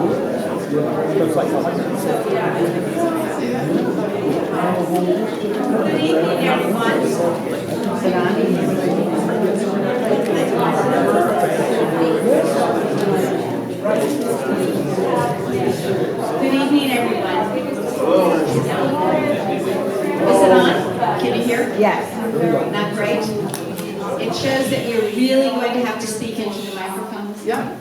Good evening, everyone. Is it on? Can you hear? Yes. Not great. It shows that you're really going to have to speak into the microphones. Yeah.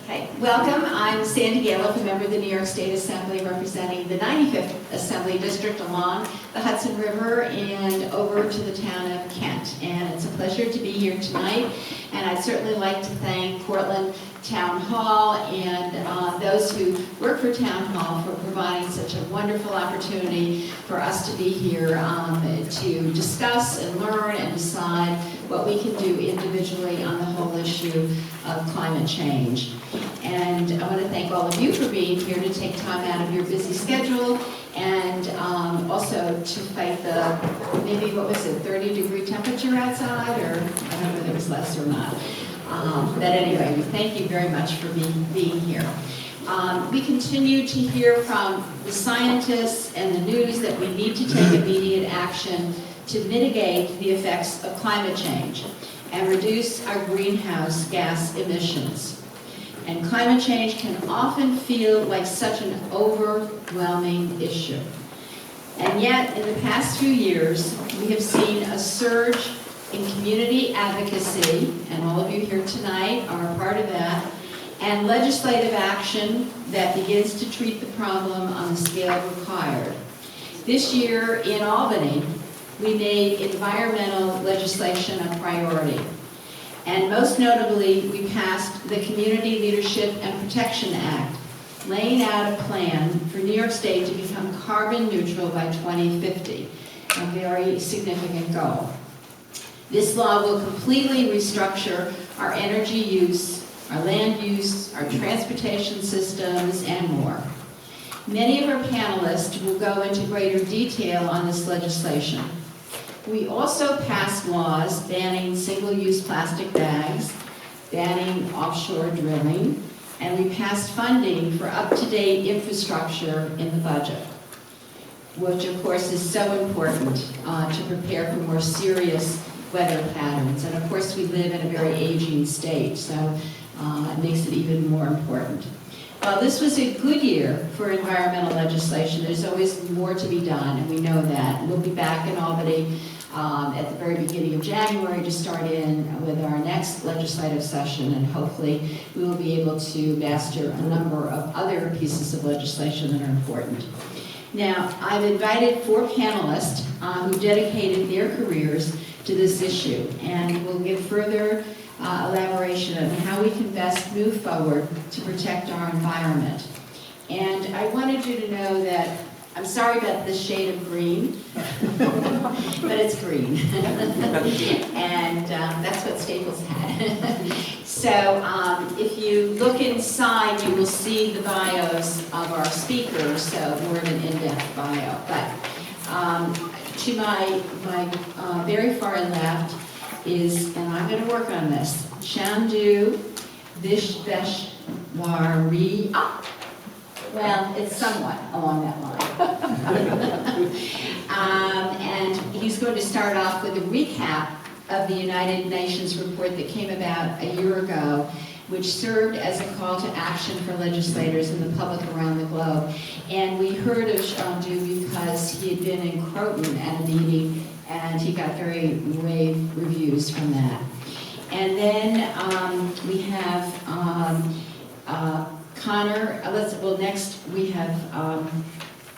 Okay. Welcome. I'm Sandy Galef, a member of the New York State Assembly representing the 95th Assembly District along the Hudson River and over to the town of Kent. And it's a pleasure to be here tonight. And I'd certainly like to thank Portland Town Hall and those who work for Town Hall for providing such a wonderful opportunity for us to be here to discuss and learn and decide what we can do individually on the whole issue of climate change. And I want to thank all of you for being here to take time out of your busy schedule and also to fight the, maybe what was it, 30-degree temperature outside, or I don't know whether it was less or not. But anyway, we thank you very much for being here. We continue to hear from the scientists and the news that we need to take immediate action to mitigate the effects of climate change and reduce our greenhouse gas emissions. And climate change can often feel like such an overwhelming issue. And yet, in the past few years, we have seen a surge in community advocacy, and all of you here tonight are a part of that, and legislative action that begins to treat the problem on the scale required. This year in Albany, we made environmental legislation a priority. And most notably, we passed the Community Leadership and Protection Act, laying out a plan for New York State to become carbon neutral by 2050, a very significant goal. This law will completely restructure our energy use, our land use, our transportation systems, and more. Many of our panelists will go into greater detail on this legislation. We also passed laws banning single-use plastic bags, banning offshore drilling, and we passed funding for up-to-date infrastructure in the budget, which of course is so important to prepare for more serious weather patterns. And of course we live in a very aging state, so it makes it even more important. While this was a good year for environmental legislation, there's always more to be done, and we know that. We'll be back in Albany at the very beginning of January to start in with our next legislative session, and hopefully we will be able to master a number of other pieces of legislation that are important. Now, I've invited 4 panelists who dedicated their careers to this issue, and will give further elaboration on how we can best move forward to protect our environment. And I wanted you to know that I'm sorry about the shade of green, but it's green. And that's what Staples had. So if you look inside, you will see the bios of our speakers, so more of an in-depth bio. But to my very far left is, and I'm going to work on this, Chandu Vishveshwari. Well, it's somewhat along that line. And he's going to start off with a recap of the United Nations report that came about a year ago, which served as a call to action for legislators and the public around the globe. And we heard of Chandu because he had been in Croton at a meeting, and he got very rave reviews from that. And then we have Connor, next we have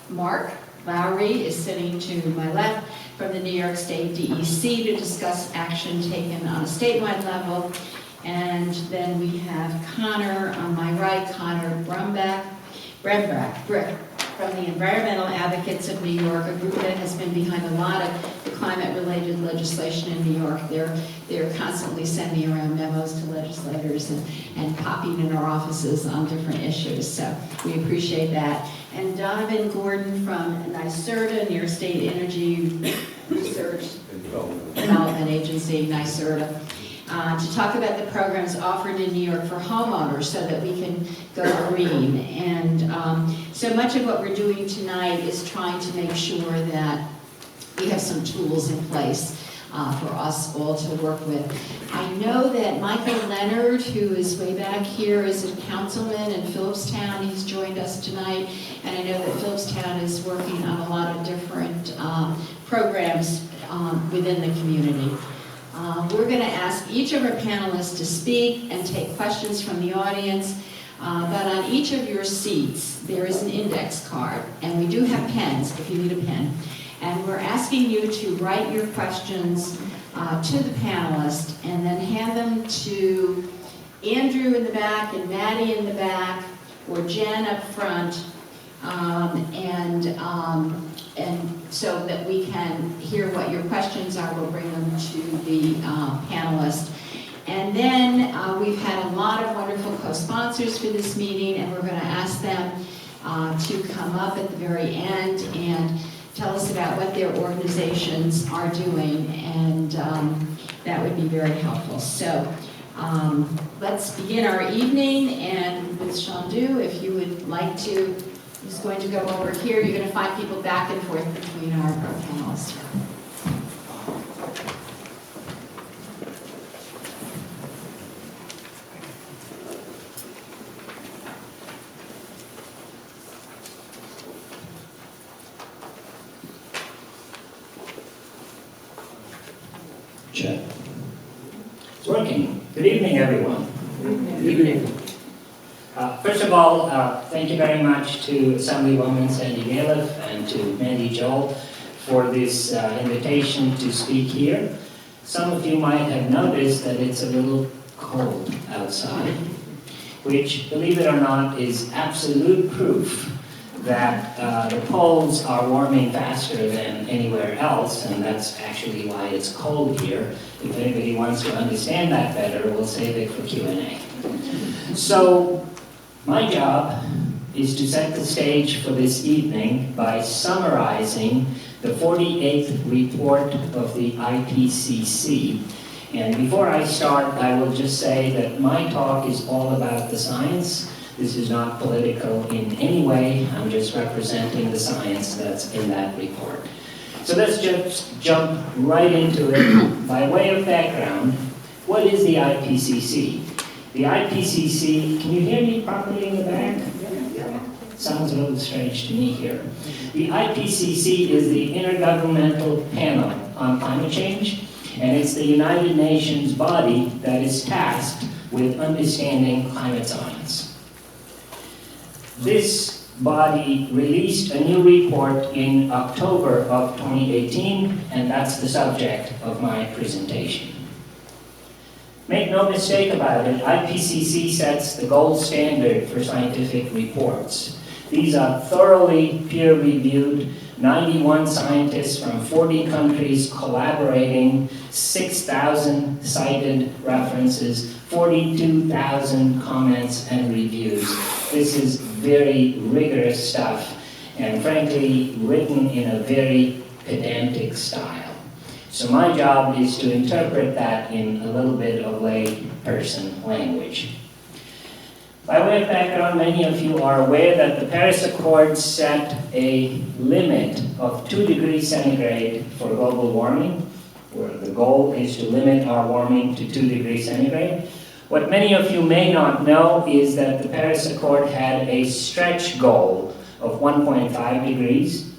Mark Lowry is sitting to my left from the New York State DEC to discuss action taken on a statewide level. And then we have Connor on my right, Connor Brembeck from the Environmental Advocates of New York, a group that has been behind a lot of the climate-related legislation in New York. They're constantly sending around memos to legislators and popping in our offices on different issues, so we appreciate that. And Donovan Gordon from NYSERDA, New York State Energy Research Development Agency, NYSERDA. to talk about the programs offered in New York for homeowners so that we can go green. And so much of what we're doing tonight is trying to make sure that we have some tools in place for us all to work with. I know that Michael Leonard, who is way back here, is a councilman in Phillipstown. He's joined us tonight, and I know that Phillipstown is working on a lot of different programs within the community. We're going to ask each of our panelists to speak and take questions from the audience, but on each of your seats there is an index card, and we do have pens if you need a pen. And we're asking you to write your questions to the panelists and then hand them to Andrew in the back and Maddie in the back or Jen up front, and so that we can hear what your questions are. We'll bring them to the panelists. And then we've had a lot of wonderful co-sponsors for this meeting, and we're going to ask them to come up at the very end and tell us about what their organizations are doing, and that would be very helpful. So let's begin our evening, and with Chandu, if you would like to, he's going to go over here. You're going to find people back and forth between our panelists. Check. It's working. Good evening, everyone. Good evening. First of all, thank you very much to Assemblywoman Sandy Galef and to Mandy Joel for this invitation to speak here. Some of you might have noticed that it's a little cold outside, which, believe it or not, is absolute proof that the poles are warming faster than anywhere else, and that's actually why it's cold here. If anybody wants to understand that better, we'll save it for Q&A. So, my job is to set the stage for this evening by summarizing the 48th report of the IPCC. And before I start, I will just say that my talk is all about the science. This is not political in any way. I'm just representing the science that's in that report. So let's just jump right into it. By way of background, what is the IPCC? The IPCC, can you hear me properly in the back? Sounds a little strange to me here. The IPCC is the Intergovernmental Panel on Climate Change, and it's the United Nations body that is tasked with understanding climate science. This body released a new report in October of 2018, and that's the subject of my presentation. Make no mistake about it, IPCC sets the gold standard for scientific reports. These are thoroughly peer-reviewed, 91 scientists from 40 countries collaborating, 6,000 cited references, 42,000 comments and reviews. This is very rigorous stuff, and frankly, written in a very pedantic style. So my job is to interpret that in a little bit of lay-person language. By way of background, many of you are aware that the Paris Accord set a limit of 2 degrees centigrade for global warming, where the goal is to limit our warming to 2 degrees centigrade. What many of you may not know is that the Paris Accord had a stretch goal of 1.5 degrees,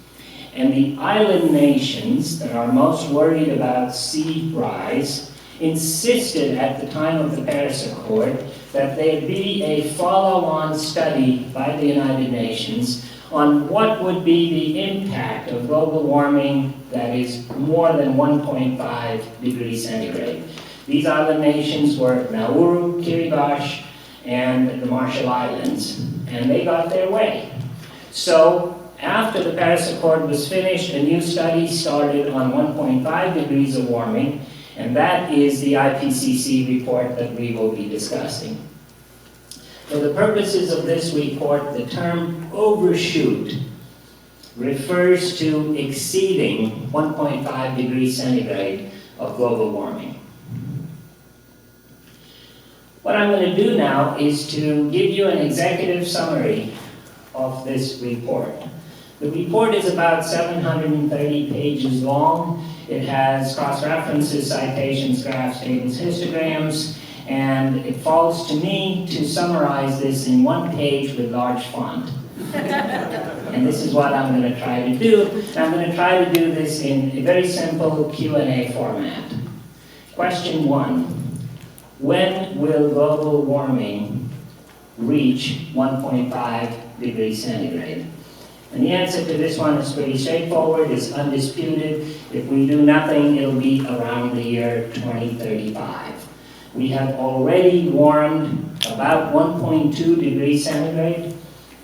and the island nations that are most worried about sea rise insisted at the time of the Paris Accord that there be a follow-on study by the United Nations on what would be the impact of global warming that is more than 1.5 degrees centigrade. These island nations were Nauru, Kiribati, and the Marshall Islands, and they got their way. So after the Paris Accord was finished, a new study started on 1.5 degrees of warming, and that is the IPCC report that we will be discussing. For the purposes of this report, the term overshoot refers to exceeding 1.5 degrees centigrade of global warming. What I'm going to do now is to give you an executive summary of this report. The report is about 730 pages long. It has cross-references, citations, graphs, tables, histograms, and it falls to me to summarize this in one page with large font. And this is what I'm going to try to do. I'm going to try to do this in a very simple Q&A format. Question 1. When will global warming reach 1.5 degrees centigrade? And the answer to this one is pretty straightforward, it's undisputed. If we do nothing, it'll be around the year 2035. We have already warmed about 1.2 degrees centigrade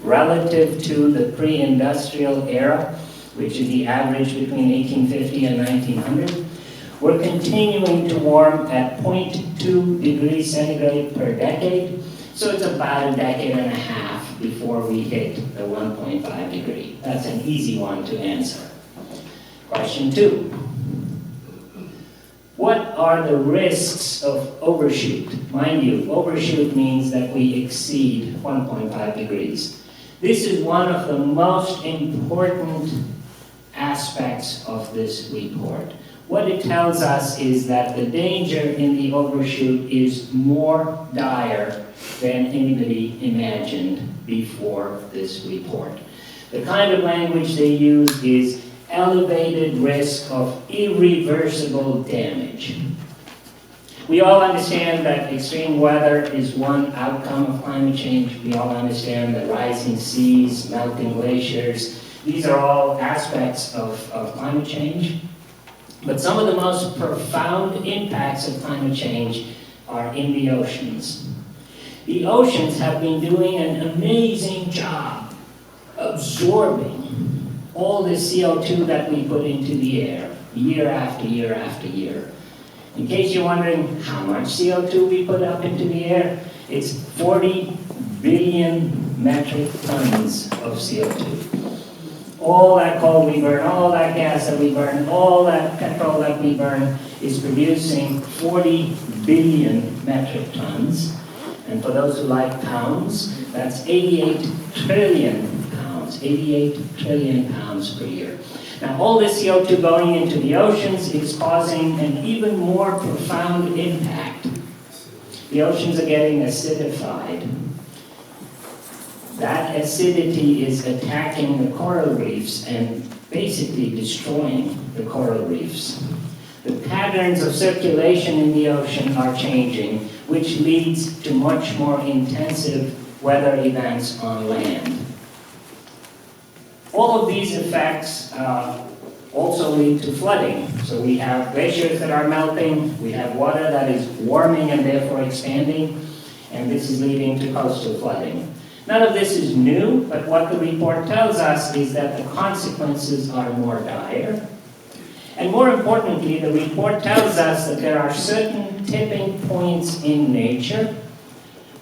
relative to the pre-industrial era, which is the average between 1850 and 1900. We're continuing to warm at 0.2 degrees centigrade per decade, so it's about a decade and a half before we hit the 1.5 degree. That's an easy one to answer. Question 2. What are the risks of overshoot? Mind you, overshoot means that we exceed 1.5 degrees. This is one of the most important aspects of this report. What it tells us is that the danger in the overshoot is more dire than anybody imagined before this report. The kind of language they use is elevated risk of irreversible damage. We all understand that extreme weather is one outcome of climate change. We all understand that rising seas, melting glaciers, these are all aspects of climate change. But some of the most profound impacts of climate change are in the oceans. The oceans have been doing an amazing job absorbing all the CO2 that we put into the air, year after year after year. In case you're wondering how much CO2 we put up into the air, it's 40 billion metric tons of CO2. All that coal we burn, all that gas that we burn, all that petrol that we burn is producing 40 billion metric tons. And for those who like pounds, that's 88 trillion pounds, 88 trillion pounds per year. Now, all this CO2 going into the oceans is causing an even more profound impact. The oceans are getting acidified. That acidity is attacking the coral reefs and basically destroying the coral reefs. The patterns of circulation in the ocean are changing, which leads to much more intensive weather events on land. All of these effects also lead to flooding. So we have glaciers that are melting, we have water that is warming and therefore expanding, and this is leading to coastal flooding. None of this is new, but what the report tells us is that the consequences are more dire. And more importantly, the report tells us that there are certain tipping points in nature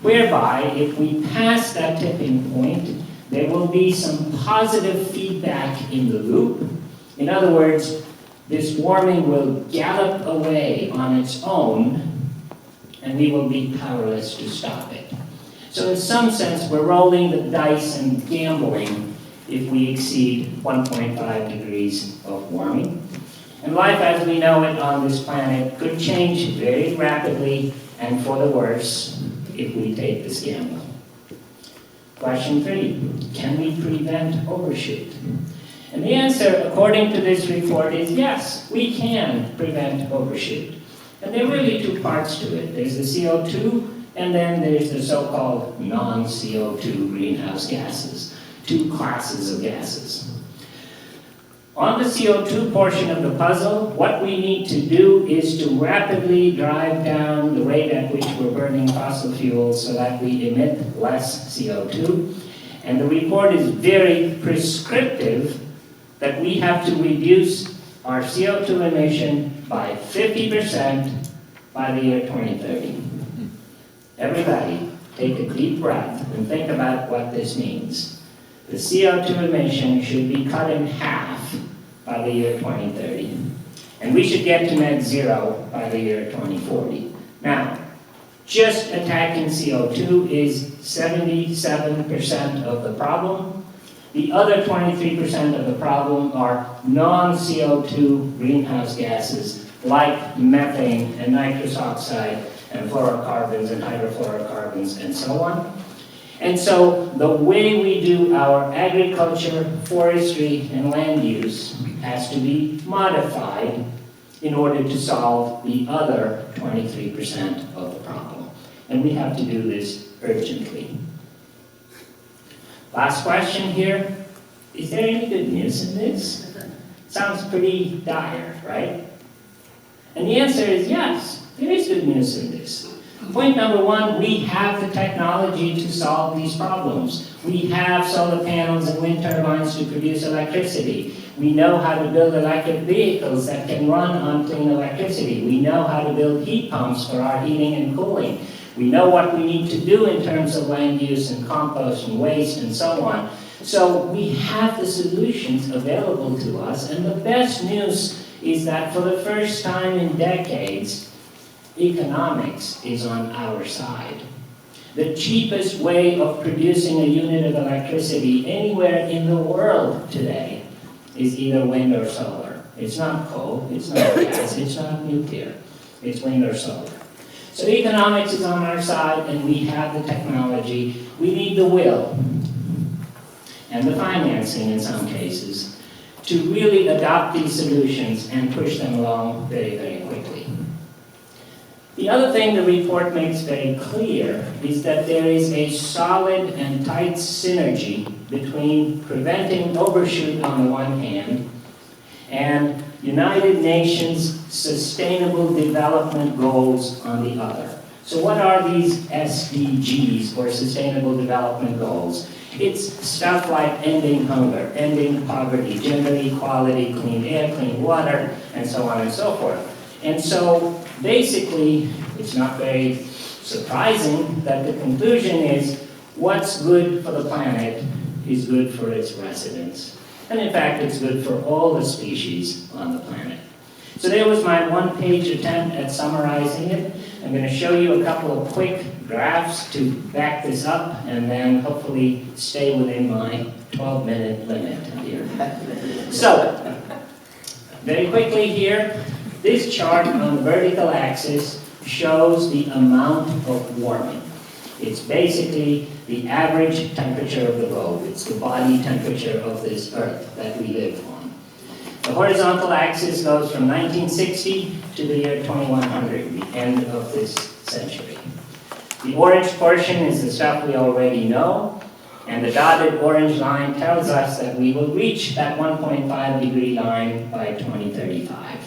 whereby if we pass that tipping point, there will be some positive feedback in the loop. In other words, this warming will gallop away on its own, and we will be powerless to stop it. So in some sense, we're rolling the dice and gambling if we exceed 1.5 degrees of warming. And life as we know it on this planet could change very rapidly and for the worse if we take this gamble. Question 3, can we prevent overshoot? And the answer, according to this report, is yes, we can prevent overshoot. And there are really two parts to it. There's the CO2, and then there's the so-called non-CO2 greenhouse gases, two classes of gases. On the CO2 portion of the puzzle, what we need to do is to rapidly drive down the rate at which we're burning fossil fuels so that we emit less CO2. And the report is very prescriptive that we have to reduce our CO2 emission by 50% by the year 2030. Everybody, take a deep breath and think about what this means. The CO2 emission should be cut in half by the year 2030. And we should get to net zero by the year 2040. Now, Just attacking CO2 is 77% of the problem. The other 23% of the problem are non-CO2 greenhouse gases like methane and nitrous oxide and fluorocarbons and hydrofluorocarbons and so on. And so the way we do our agriculture, forestry, and land use has to be modified in order to solve the other 23% of the problem. And we have to do this urgently. Last question here. Is there any good news in this? Sounds pretty dire, right? And the answer is yes, there is good news in this. Point number one, we have the technology to solve these problems. We have solar panels and wind turbines to produce electricity. We know how to build electric vehicles that can run on clean electricity. We know how to build heat pumps for our heating and cooling. We know what we need to do in terms of land use and compost and waste and so on. So we have the solutions available to us, and the best news is that for the first time in decades, economics is on our side. The cheapest way of producing a unit of electricity anywhere in the world today is either wind or solar. It's not coal, it's not gas, it's not nuclear. It's wind or solar. So economics is on our side, and we have the technology. We need the will and the financing in some cases to really adopt these solutions and push them along very, very quickly. The other thing the report makes very clear is that there is a solid and tight synergy between preventing overshoot on the one hand and United Nations Sustainable Development Goals on the other. So what are these SDGs, or Sustainable Development Goals? It's stuff like ending hunger, ending poverty, gender equality, clean air, clean water, and so on and so forth. And so basically, it's not very surprising that the conclusion is what's good for the planet is good for its residents. And in fact, it's good for all the species on the planet. So there was my one-page attempt at summarizing it. I'm going to show you a couple of quick graphs to back this up, and then hopefully stay within my 12-minute limit here. So, very quickly here, this chart on the vertical axis shows the amount of warming. It's basically the average temperature of the globe. It's the body temperature of this Earth that we live on. The horizontal axis goes from 1960 to the year 2100, the end of this century. The orange portion is the stuff we already know, and the dotted orange line tells us that we will reach that 1.5 degree line by 2035.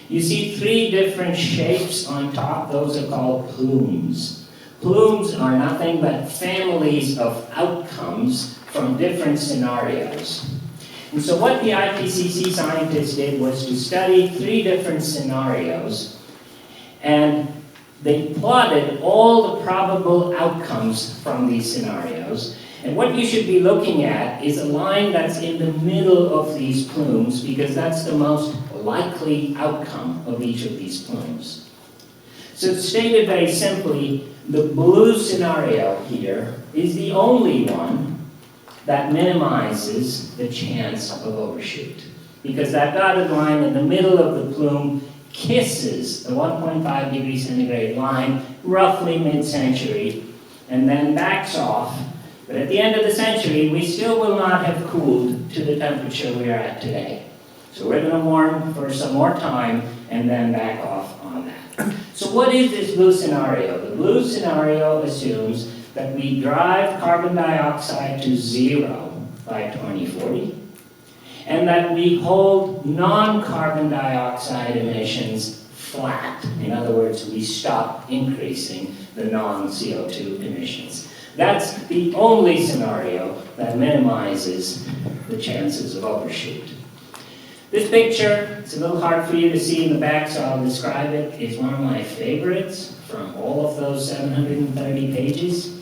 You see three different shapes on top. Those are called plumes. Plumes are nothing but families of outcomes from different scenarios. And so what the IPCC scientists did was to study three different scenarios, and they plotted all the probable outcomes from these scenarios. And what you should be looking at is a line that's in the middle of these plumes, because that's the most likely outcome of each of these plumes. So stated very simply, the blue scenario here is the only one that minimizes the chance of overshoot, because that dotted line in the middle of the plume kisses the 1.5 degree centigrade line roughly mid-century and then backs off. But at the end of the century, we still will not have cooled to the temperature we are at today. So we're going to warm for some more time and then back off on that. So what is this blue scenario? The blue scenario assumes that we drive carbon dioxide to zero by 2040, and that we hold non-carbon dioxide emissions flat. In other words, we stop increasing the non-CO2 emissions. That's the only scenario that minimizes the chances of overshoot. This picture, it's a little hard for you to see in the back, so I'll describe it, is one of my favorites from all of those 730 pages.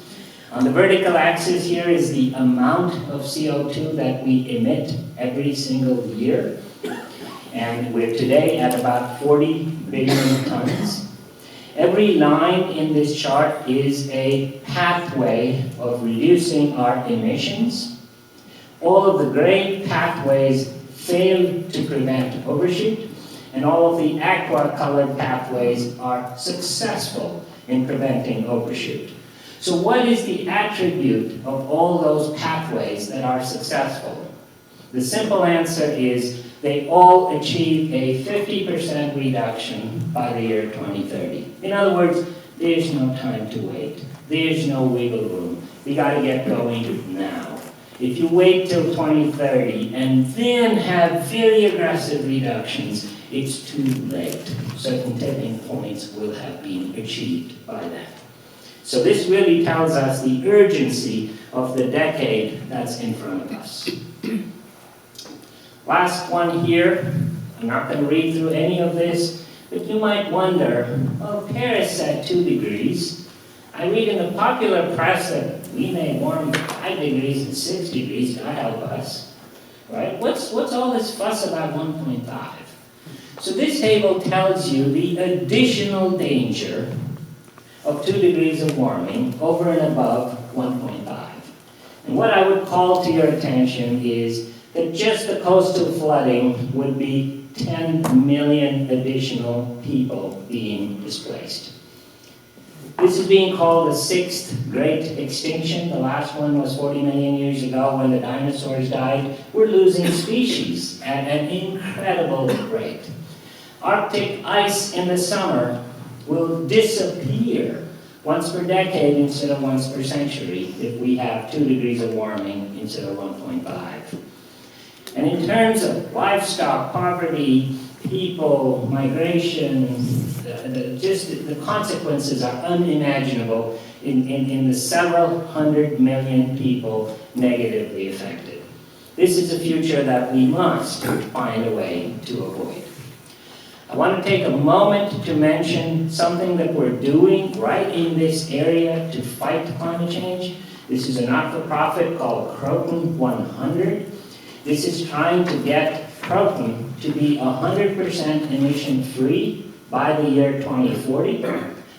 On the vertical axis here is the amount of CO2 that we emit every single year. And we're today at about 40 billion tons. Every line in this chart is a pathway of reducing our emissions. All of the gray pathways fail to prevent overshoot, and all of the aqua-colored pathways are successful in preventing overshoot. So what is the attribute of all those pathways that are successful? The simple answer is they all achieve a 50% reduction by the year 2030. In other words, there's no time to wait. There's no wiggle room. We got to get going now. If you wait till 2030 and then have very aggressive reductions, it's too late. Certain tipping points will have been achieved by that. So this really tells us the urgency of the decade that's in front of us. Last one here. I'm not going to read through any of this, but you might wonder, well, Paris said 2 degrees. I read in the popular press that we may warm 5 degrees and 6 degrees. God help us, right? What's all this fuss about 1.5? So this table tells you the additional danger of 2 degrees of warming over and above 1.5. And what I would call to your attention is that just the coastal flooding would be 10 million additional people being displaced. This is being called the 6th Great Extinction. The last one was 40 million years ago when the dinosaurs died. We're losing species at an incredible rate. Arctic ice in the summer will disappear once per decade instead of once per century if we have 2 degrees of warming instead of 1.5. And in terms of livestock, poverty, people, migration, the consequences are unimaginable in the several hundred million people negatively affected. This is a future that we must find a way to avoid. I want to take a moment to mention something that we're doing right in this area to fight climate change. This is a not-for-profit called Croton 100. This is trying to get Croton to be 100% emission-free by the year 2040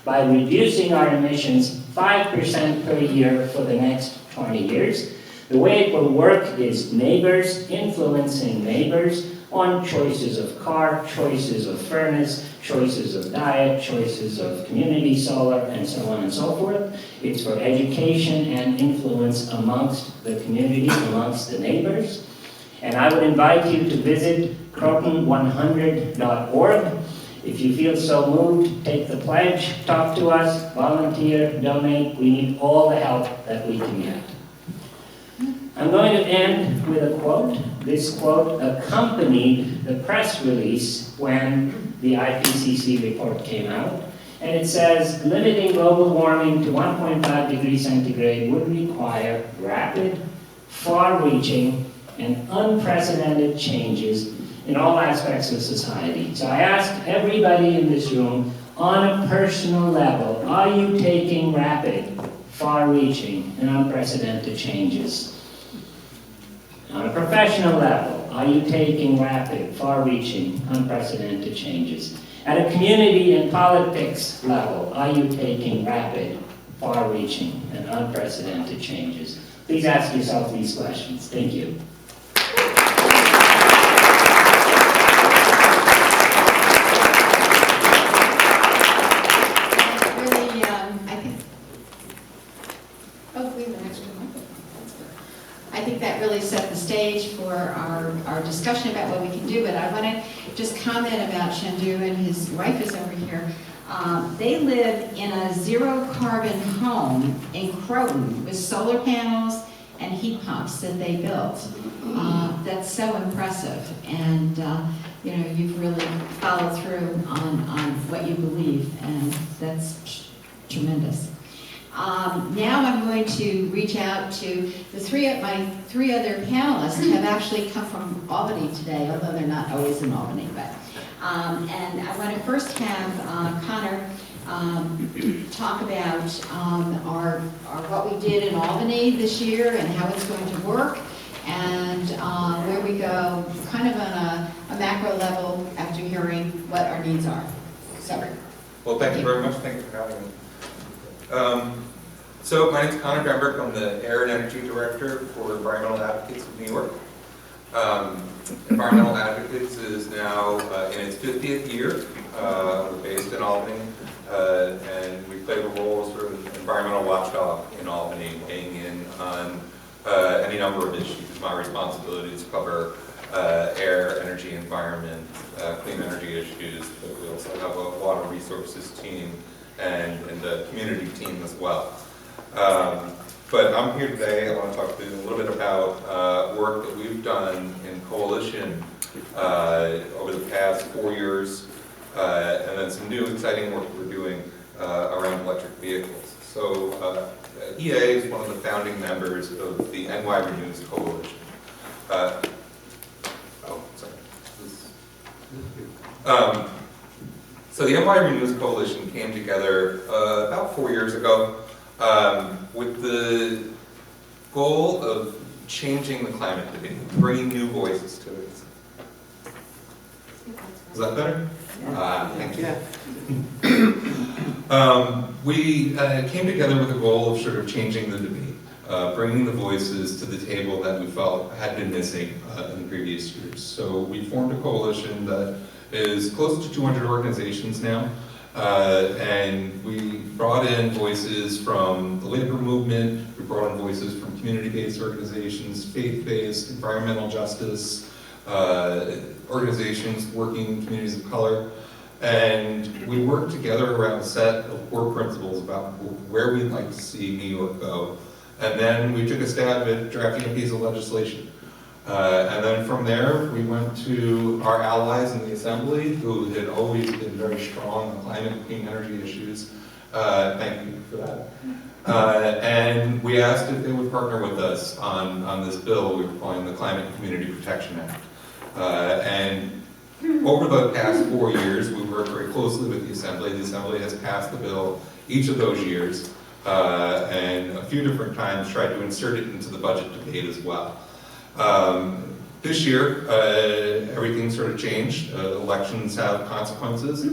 by reducing our emissions 5% per year for the next 20 years. The way it will work is neighbors influencing neighbors on choices of car, choices of furnace, choices of diet, choices of community solar, and so on and so forth. It's for education and influence amongst the community, amongst the neighbors. And I would invite you to visit croton100.org. If you feel so moved, take the pledge, talk to us, volunteer, donate. We need all the help that we can get. I'm going to end with a quote. This quote accompanied the press release when the IPCC report came out. And it says, limiting global warming to 1.5 degrees centigrade would require rapid, far-reaching, and unprecedented changes in all aspects of society. So I ask everybody in this room, on a personal level, are you taking rapid, far-reaching, and unprecedented changes? On a professional level, are you taking rapid, far-reaching, unprecedented changes? At a community and politics level, are you taking rapid, far-reaching, and unprecedented changes? Please ask yourself these questions. Thank you. I think that really set the stage for our discussion about what we can do, but I want to just comment about Chandu, and his wife is over here. They live in a zero-carbon home in Croton with solar panels and heat pumps that they built. That's so impressive, and you know, you've really followed through on what you believe, and that's tremendous. Now I'm going to reach out to my three other panelists have actually come from Albany today, although they're not always in Albany. But and I want to first have Connor talk about what we did in Albany this year and how it's going to work, and where we go, kind of on a macro level after hearing what our needs are. So. Well, thank you very much. Thank you for having me. So my name is Connor Gremberg. I'm the Air and Energy Director for Environmental Advocates of New York. Environmental Advocates is now in its 50th year. We're based in Albany, and we play the role as sort of environmental watchdog in Albany, weighing in on any number of issues. My responsibilities cover air, energy, environment, clean energy issues, but we also have a water resources team and a community team as well. But I'm here today, I want to talk to you a little bit about work that we've done in coalition over the past 4 years, and then some new exciting work we're doing around electric vehicles. So EA is one of the founding members of the NY Renews Coalition. So the NY Renews Coalition came together about 4 years ago with the goal of changing the climate debate, bringing new voices to it. Is that better? Thank you. We came together with the goal of sort of changing the debate, bringing the voices to the table that we felt had been missing in previous years. So we formed a coalition that is close to 200 organizations now, and we brought in voices from the labor movement, we brought in voices from community-based organizations, faith-based, environmental justice, organizations working in communities of color, and we worked together around a set of core principles about where we'd like to see New York go, and then we took a stab at drafting a piece of legislation. And then from there, we went to our allies in the Assembly, who had always been very strong on climate and clean energy issues. Thank you for that. And we asked if they would partner with us on this bill we were calling the Climate and Community Protection Act. And over the past 4 years, we worked very closely with the Assembly. The Assembly has passed the bill each of those years, and a few different times tried to insert it into the budget debate as well. This year, everything sort of changed. Elections have consequences.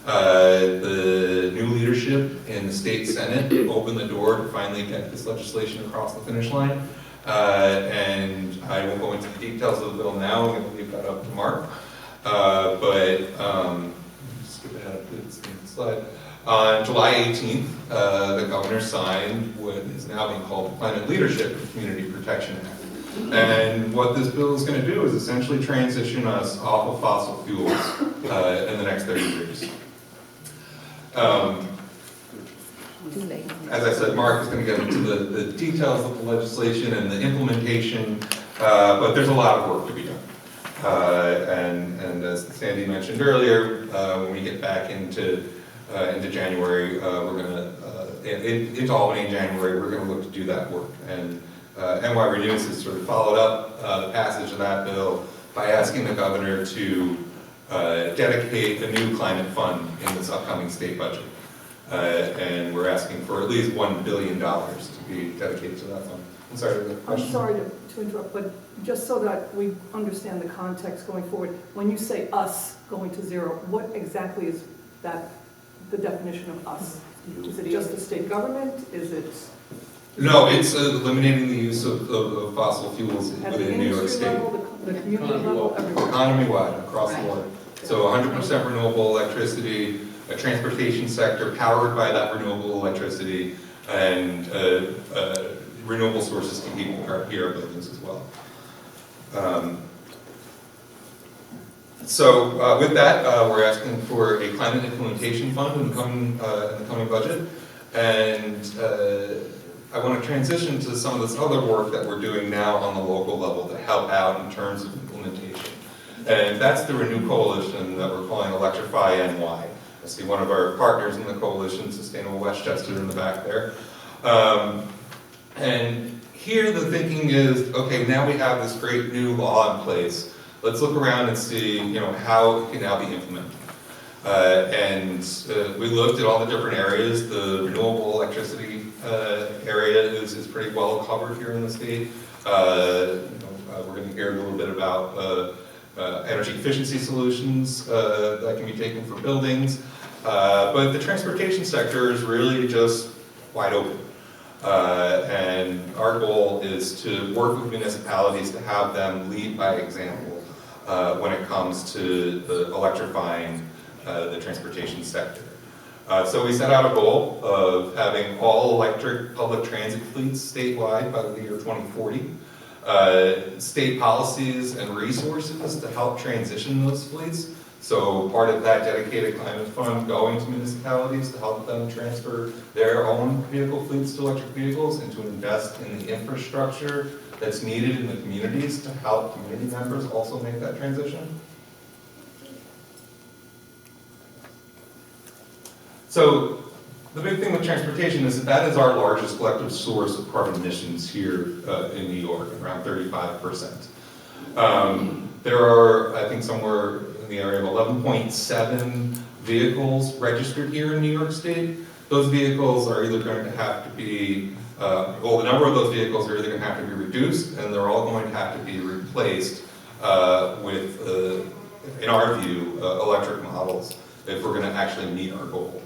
The new leadership in the state Senate opened the door to finally get this legislation across the finish line. And I won't go into the details of the bill now, I'm going to leave that up to Mark. Skip ahead to the slide. On July 18th, the governor signed what is now being called the Climate Leadership and Community Protection Act. And what this bill is going to do is essentially transition us off of fossil fuels in the next 30 years. As I said, Mark is going to get into the details of the legislation and the implementation, but there's a lot of work to be done. And as Sandy mentioned earlier, when we get back into January, we're going to, into Albany in January, we're going to look to do that work. And NY Renews has sort of followed up the passage of that bill by asking the governor to dedicate a new climate fund in this upcoming state budget. And we're asking for at least $1 billion to be dedicated to that fund. I'm sorry, the question? I'm sorry to interrupt, but just so that we understand the context going forward, when you say us going to zero, what exactly is that, the definition of us? Is it just the state government? Is it? No, it's eliminating the use of fossil fuels within New York State. Level, the community level, everywhere? Economy-wide, across the board. So 100% renewable electricity, a transportation sector powered by that renewable electricity, and renewable sources can heat and heat our buildings as well. With that, we're asking for a climate implementation fund in the coming budget, and I want to transition to some of this other work that we're doing now on the local level to help out in terms of implementation. And that's the Renew Coalition that we're calling Electrify NY. I see one of our partners in the coalition, Sustainable Westchester, in the back there. And here the thinking is, okay, now we have this great new law in place. Let's look around and see, how it can now be implemented. We looked at all the different areas. The renewable electricity area is pretty well covered here in the state. We're going to hear a little bit about energy efficiency solutions that can be taken for buildings. But the transportation sector is really just wide open. And our goal is to work with municipalities to have them lead by example when it comes to electrifying the transportation sector. So we set out a goal of having all electric public transit fleets statewide by the year 2040. State policies and resources to help transition those fleets. So part of that dedicated climate fund going to municipalities to help them transfer their own vehicle fleets to electric vehicles and to invest in the infrastructure that's needed in the communities to help community members also make that transition. So the big thing with transportation is that is our largest collective source of carbon emissions here in New York, around 35%. There are, I think, somewhere in the area of 11.7 vehicles registered here in New York State. Those vehicles are either going to have to be, well, the number of those vehicles are either going to have to be reduced, and they're all going to have to be replaced with, in our view, electric models if we're going to actually meet our goal.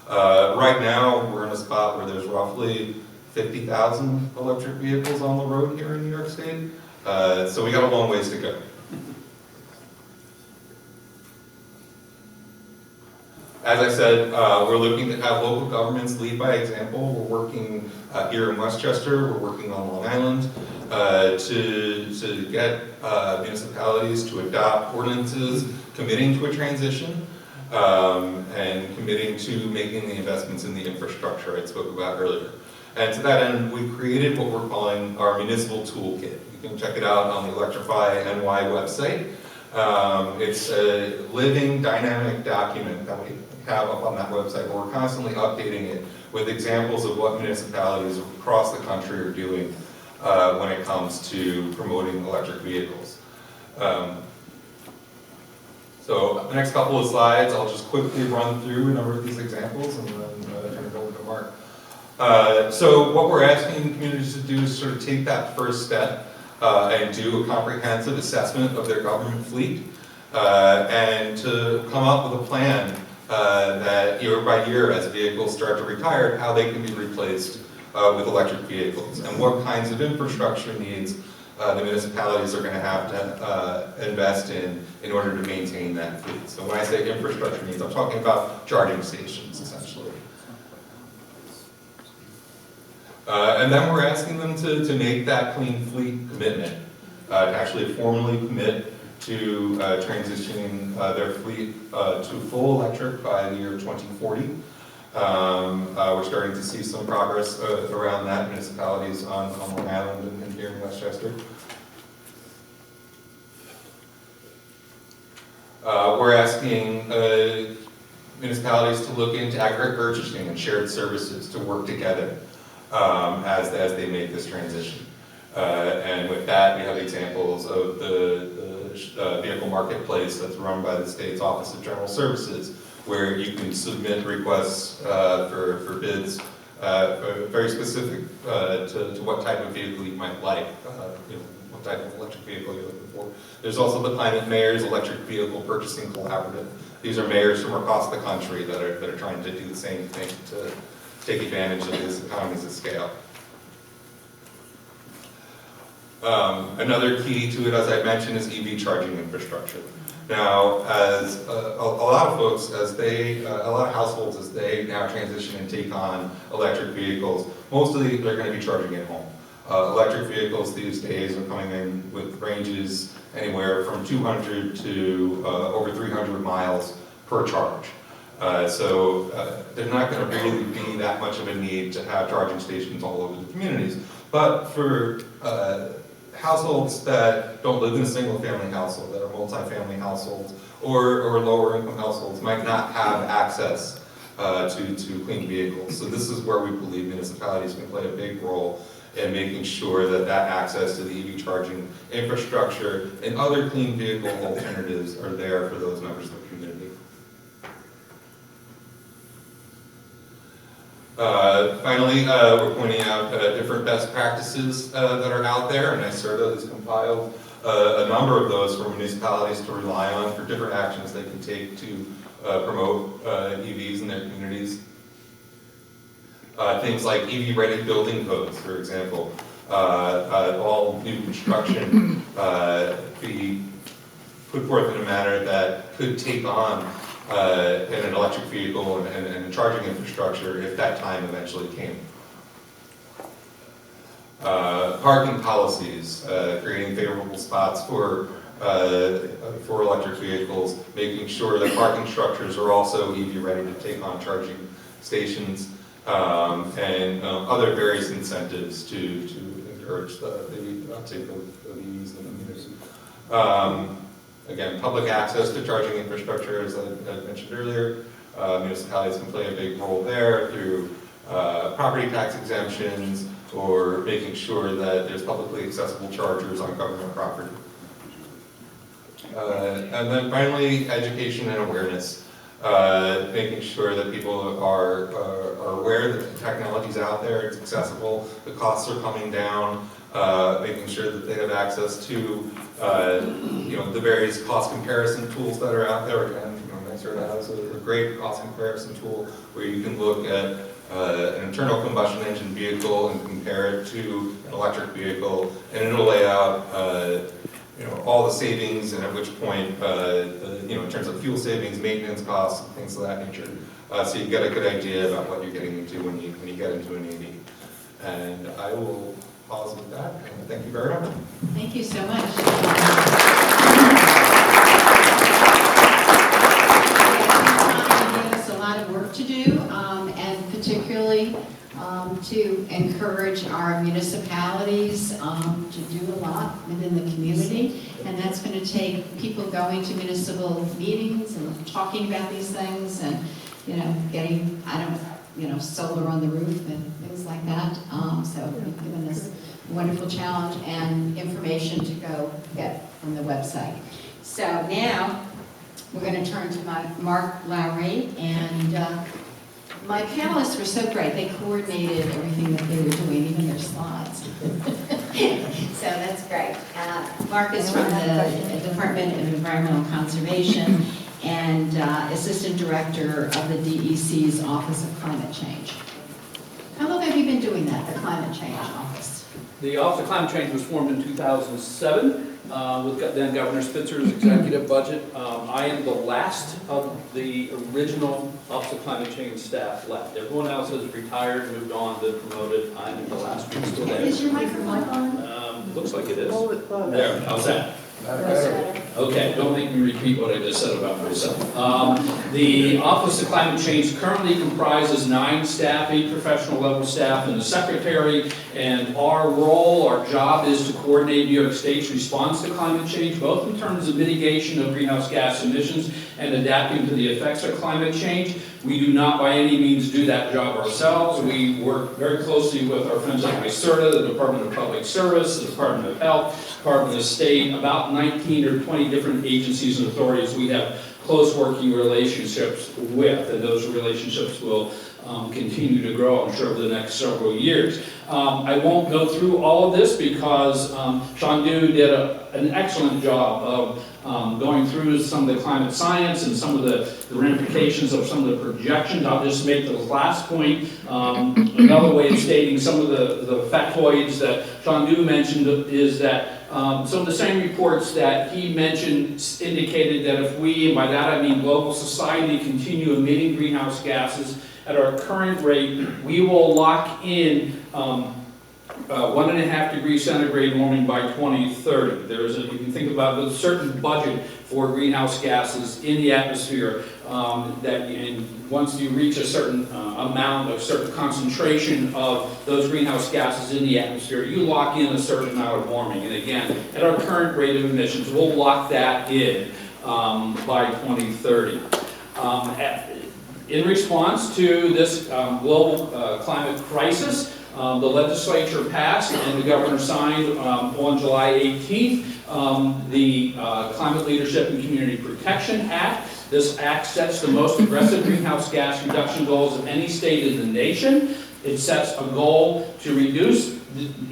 Right now, we're in a spot where there's roughly 50,000 electric vehicles on the road here in New York State, so we got a long ways to go. As I said, we're looking to have local governments lead by example. We're working here in Westchester, we're working on Long Island to get municipalities to adopt ordinances committing to a transition and committing to making the investments in the infrastructure I spoke about earlier. And to that end, we created what we're calling our municipal toolkit. You can check it out on the Electrify NY website. It's a living, dynamic document that we have up on that website, where we're constantly updating it with examples of what municipalities across the country are doing when it comes to promoting electric vehicles. So the next couple of slides, I'll just quickly run through a number of these examples and then turn it over to Mark. So what we're asking communities to do is sort of take that first step and do a comprehensive assessment of their government fleet and to come up with a plan that year by year, as vehicles start to retire, how they can be replaced with electric vehicles and what kinds of infrastructure needs the municipalities are going to have to invest in order to maintain that fleet. So when I say infrastructure needs, I'm talking about charging stations, essentially. And then we're asking them to make that clean fleet commitment, to actually formally commit to transitioning their fleet to full electric by the year 2040. We're starting to see some progress around that, municipalities on Long Island and here in Westchester. We're asking municipalities to look into aggregate purchasing and shared services to work together as they make this transition. And with that, we have examples of the vehicle marketplace that's run by the state's Office of General Services, where you can submit requests for bids very specific to what type of vehicle you might like, what type of electric vehicle you're looking for. There's also the Climate Mayor's Electric Vehicle Purchasing Collaborative. These are mayors from across the country that are trying to do the same thing to take advantage of these economies of scale. Another key to it, as I mentioned, is EV charging infrastructure. Now, as a lot of folks, a lot of households, as they now transition and take on electric vehicles, mostly they're going to be charging at home. Electric vehicles these days are coming in with ranges anywhere from 200 to over 300 miles per charge. So there's not going to really be that much of a need to have charging stations all over the communities. But for households that don't live in a single family household, that are multi-family households, or lower income households, might not have access to clean vehicles. So this is where we believe municipalities can play a big role in making sure that that access to the EV charging infrastructure and other clean vehicle alternatives are there for those members of the community. Finally, we're pointing out different best practices that are out there, and NYSERDA has compiled a number of those for municipalities to rely on for different actions they can take to promote EVs in their communities. Things like EV-ready building codes, for example. All new construction be put forth in a manner that could take on an electric vehicle and charging infrastructure if that time eventually came. Parking policies, creating favorable spots for electric vehicles, making sure that parking structures are also EV ready to take on charging stations, and other various incentives to encourage the uptake of EVs in the community. Again, public access to charging infrastructure, as I mentioned earlier, municipalities can play a big role there through property tax exemptions or making sure that there's publicly accessible chargers on government property. And then finally, education and awareness. Making sure that people are aware that the technology's out there, it's accessible, the costs are coming down, making sure that they have access to the various cost comparison tools that are out there. Again, NYSERDA has a great cost comparison tool where you can look at an internal combustion engine vehicle and compare it to an electric vehicle, and it'll lay out all the savings, and at which point, in terms of fuel savings, maintenance costs, and things of that nature. So you get a good idea about what you're getting into when you get into an EV. And I will pause with that, and thank you very much. Thank you so much. There's a lot of work to do, and particularly to encourage our municipalities to do a lot within the community, and that's going to take people going to municipal meetings and talking about these things, and getting solar on the roof and things like that. So you've given us a wonderful challenge and information to go get from the website. So now we're going to turn to Mark Lowry, and my panelists were so great. They coordinated everything that they were doing, even their slides. So that's great. Mark is from the Department of Environmental Conservation and Assistant Director of the DEC's Office of Climate Change. How long have you been doing that, the Climate Change Office? The Office of Climate Change was formed in 2007 with then Governor Spitzer's executive budget. I am the last of the original Office of Climate Change staff left. Everyone else has retired, moved on, been promoted. I am the last one still there. Is your microphone on? Looks like it is. Hold it close. There, how's that? Okay, don't make me repeat what I just said about myself. The Office of Climate Change currently comprises 9 staff, 8 professional level staff, and a secretary. And our role, our job is to coordinate New York State's response to climate change, both in terms of mitigation of greenhouse gas emissions and adapting to the effects of climate change. We do not by any means do that job ourselves. We work very closely with our friends like NYSERDA, the Department of Public Service, the Department of Health, Department of State, about 19 or 20 different agencies and authorities we have close working relationships with, and those relationships will continue to grow, I'm sure, over the next several years. I won't go through all of this because Chandu did an excellent job of going through some of the climate science and some of the ramifications of some of the projections. I'll just make the last point. Another way of stating some of the factoids that Chandu mentioned is that some of the same reports that he mentioned indicated that if we, and by that I mean global society, continue emitting greenhouse gases at our current rate, we will lock in 1.5 degrees centigrade warming by 2030. There is you can think about a certain budget for greenhouse gases in the atmosphere and once you reach a certain amount, a certain concentration of those greenhouse gases in the atmosphere, you lock in a certain amount of warming. And again, at our current rate of emissions, we'll lock that in by 2030. In response to this global climate crisis, the legislature passed and the governor signed on July 18th the Climate Leadership and Community Protection Act. This act sets the most aggressive greenhouse gas reduction goals of any state in the nation. It sets a goal to reduce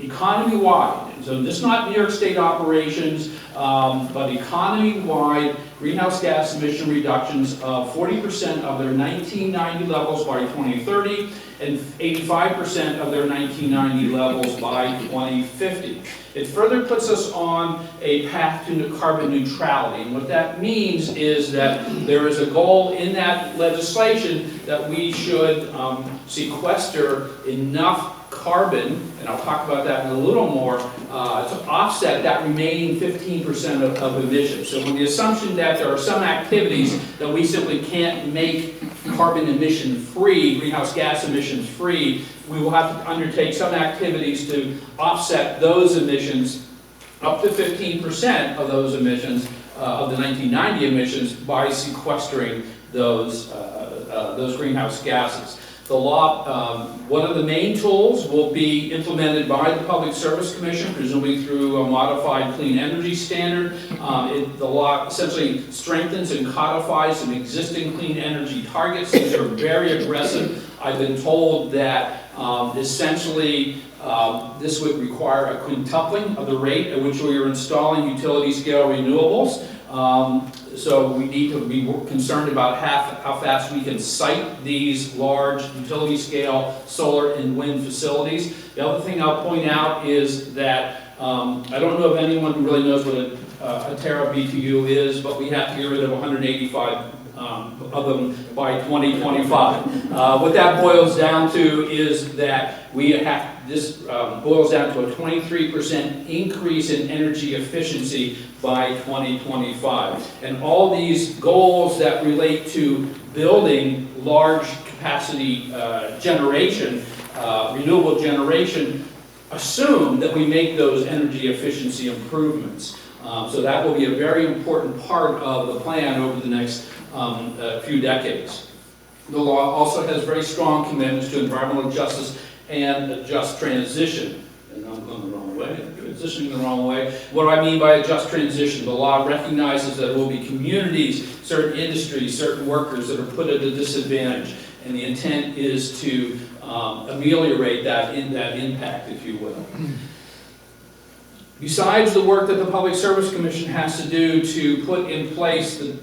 economy-wide, so this is not New York State operations, but economy-wide greenhouse gas emission reductions of 40% of their 1990 levels by 2030 and 85% of their 1990 levels by 2050. It further puts us on a path to carbon neutrality. And what that means is that there is a goal in that legislation that we should sequester enough carbon, and I'll talk about that in a little more, to offset that remaining 15% of emissions. So with the assumption that there are some activities that we simply can't make carbon emission free, greenhouse gas emissions free, we will have to undertake some activities to offset those emissions up to 15% of those emissions, of the 1990 emissions, by sequestering those greenhouse gases. The law, one of the main tools will be implemented by the Public Service Commission, presumably through a modified clean energy standard. The law essentially strengthens and codifies some existing clean energy targets. These are very aggressive. I've been told that essentially this would require a quintupling of the rate at which we are installing utility scale renewables. So we need to be concerned about how fast we can site these large utility scale solar and wind facilities. The other thing I'll point out is that I don't know if anyone really knows what a tera BTU is, but we have to get rid of 185 of them by 2025. What that boils down to is that this boils down to a 23% increase in energy efficiency by 2025. And all these goals that relate to building large capacity generation, renewable generation, assume that we make those energy efficiency improvements. So that will be a very important part of the plan over the next few decades. The law also has very strong commitments to environmental justice and a just transition. And I'm going the wrong way, transitioning the wrong way. What do I mean by a just transition? The law recognizes that there will be communities, certain industries, certain workers that are put at a disadvantage. And the intent is to ameliorate that impact, if you will. Besides the work that the Public Service Commission has to do to put in place the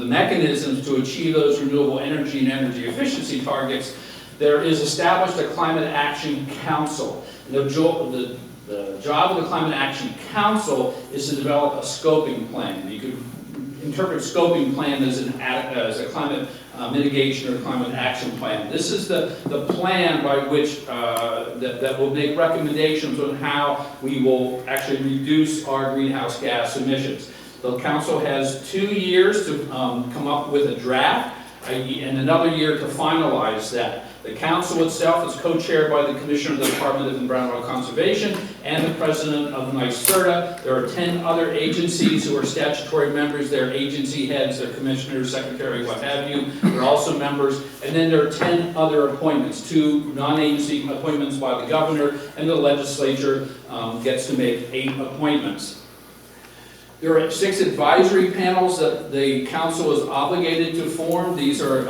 mechanisms to achieve those renewable energy and energy efficiency targets, there is established a Climate Action Council. The job of the Climate Action Council is to develop a scoping plan. You could interpret scoping plan as a climate mitigation or climate action plan. This is the plan by which that will make recommendations on how we will actually reduce our greenhouse gas emissions. The council has 2 years to come up with a draft and another year to finalize that. The council itself is co-chaired by the Commissioner of the Department of Environmental Conservation and the President of NYSERDA. There are 10 other agencies who are statutory members. They're agency heads, they're commissioners, secretary, what have you. They're also members. And then there are 10 other appointments, 2 non-agency appointments by the governor, and the legislature gets to make 8 appointments. There are 6 advisory panels that the council is obligated to form. These are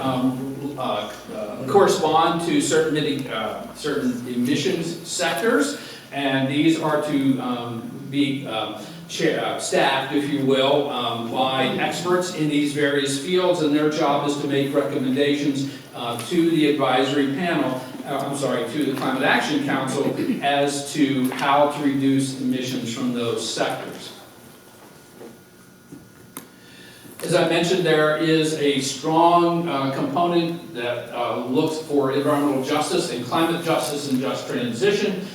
correspond to certain emissions sectors, and these are to be staffed, if you will, by experts in these various fields, and their job is to make recommendations to the advisory panel, to the Climate Action Council as to how to reduce emissions from those sectors. As I mentioned, there is a strong component that looks for environmental justice and climate justice and just transition.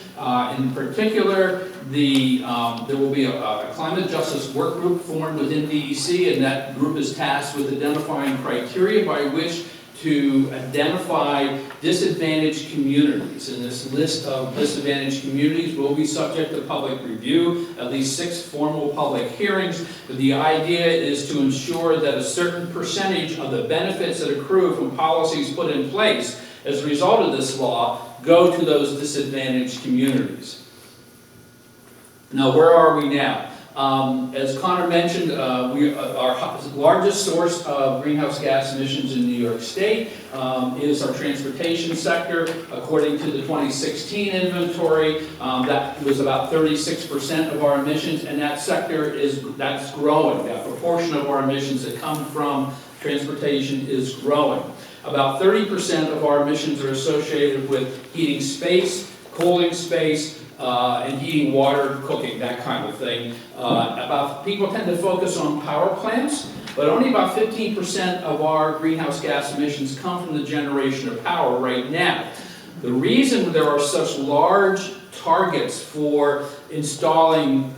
In particular, there will be a climate justice work group formed within DEC, and that group is tasked with identifying criteria by which to identify disadvantaged communities. And this list of disadvantaged communities will be subject to public review, at least 6 formal public hearings. But the idea is to ensure that a certain percentage of the benefits that accrue from policies put in place as a result of this law go to those disadvantaged communities. Now, where are we now? As Connor mentioned, our largest source of greenhouse gas emissions in New York State is our transportation sector. According to the 2016 inventory, that was about 36% of our emissions, and that sector that's growing. That proportion of our emissions that come from transportation is growing. About 30% of our emissions are associated with heating space, cooling space, and heating water, cooking, that kind of thing. People tend to focus on power plants, but only about 15% of our greenhouse gas emissions come from the generation of power right now. The reason there are such large targets for installing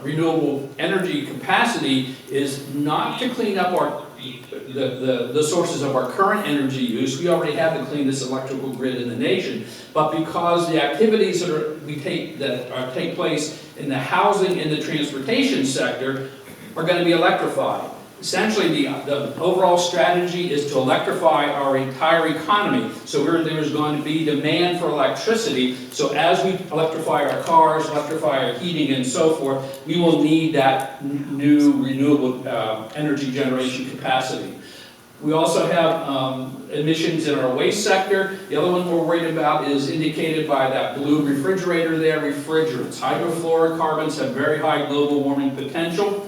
renewable energy capacity is not to clean up the sources of our current energy use. We already have the cleanest electrical grid in the nation, but because the activities that take place in the housing and the transportation sector are going to be electrified. Essentially, the overall strategy is to electrify our entire economy. So there's going to be demand for electricity. So as we electrify our cars, electrify our heating, and so forth, we will need that new renewable energy generation capacity. We also have emissions in our waste sector. The other one we're worried about is indicated by that blue refrigerator there, refrigerants. Hydrofluorocarbons have very high global warming potential.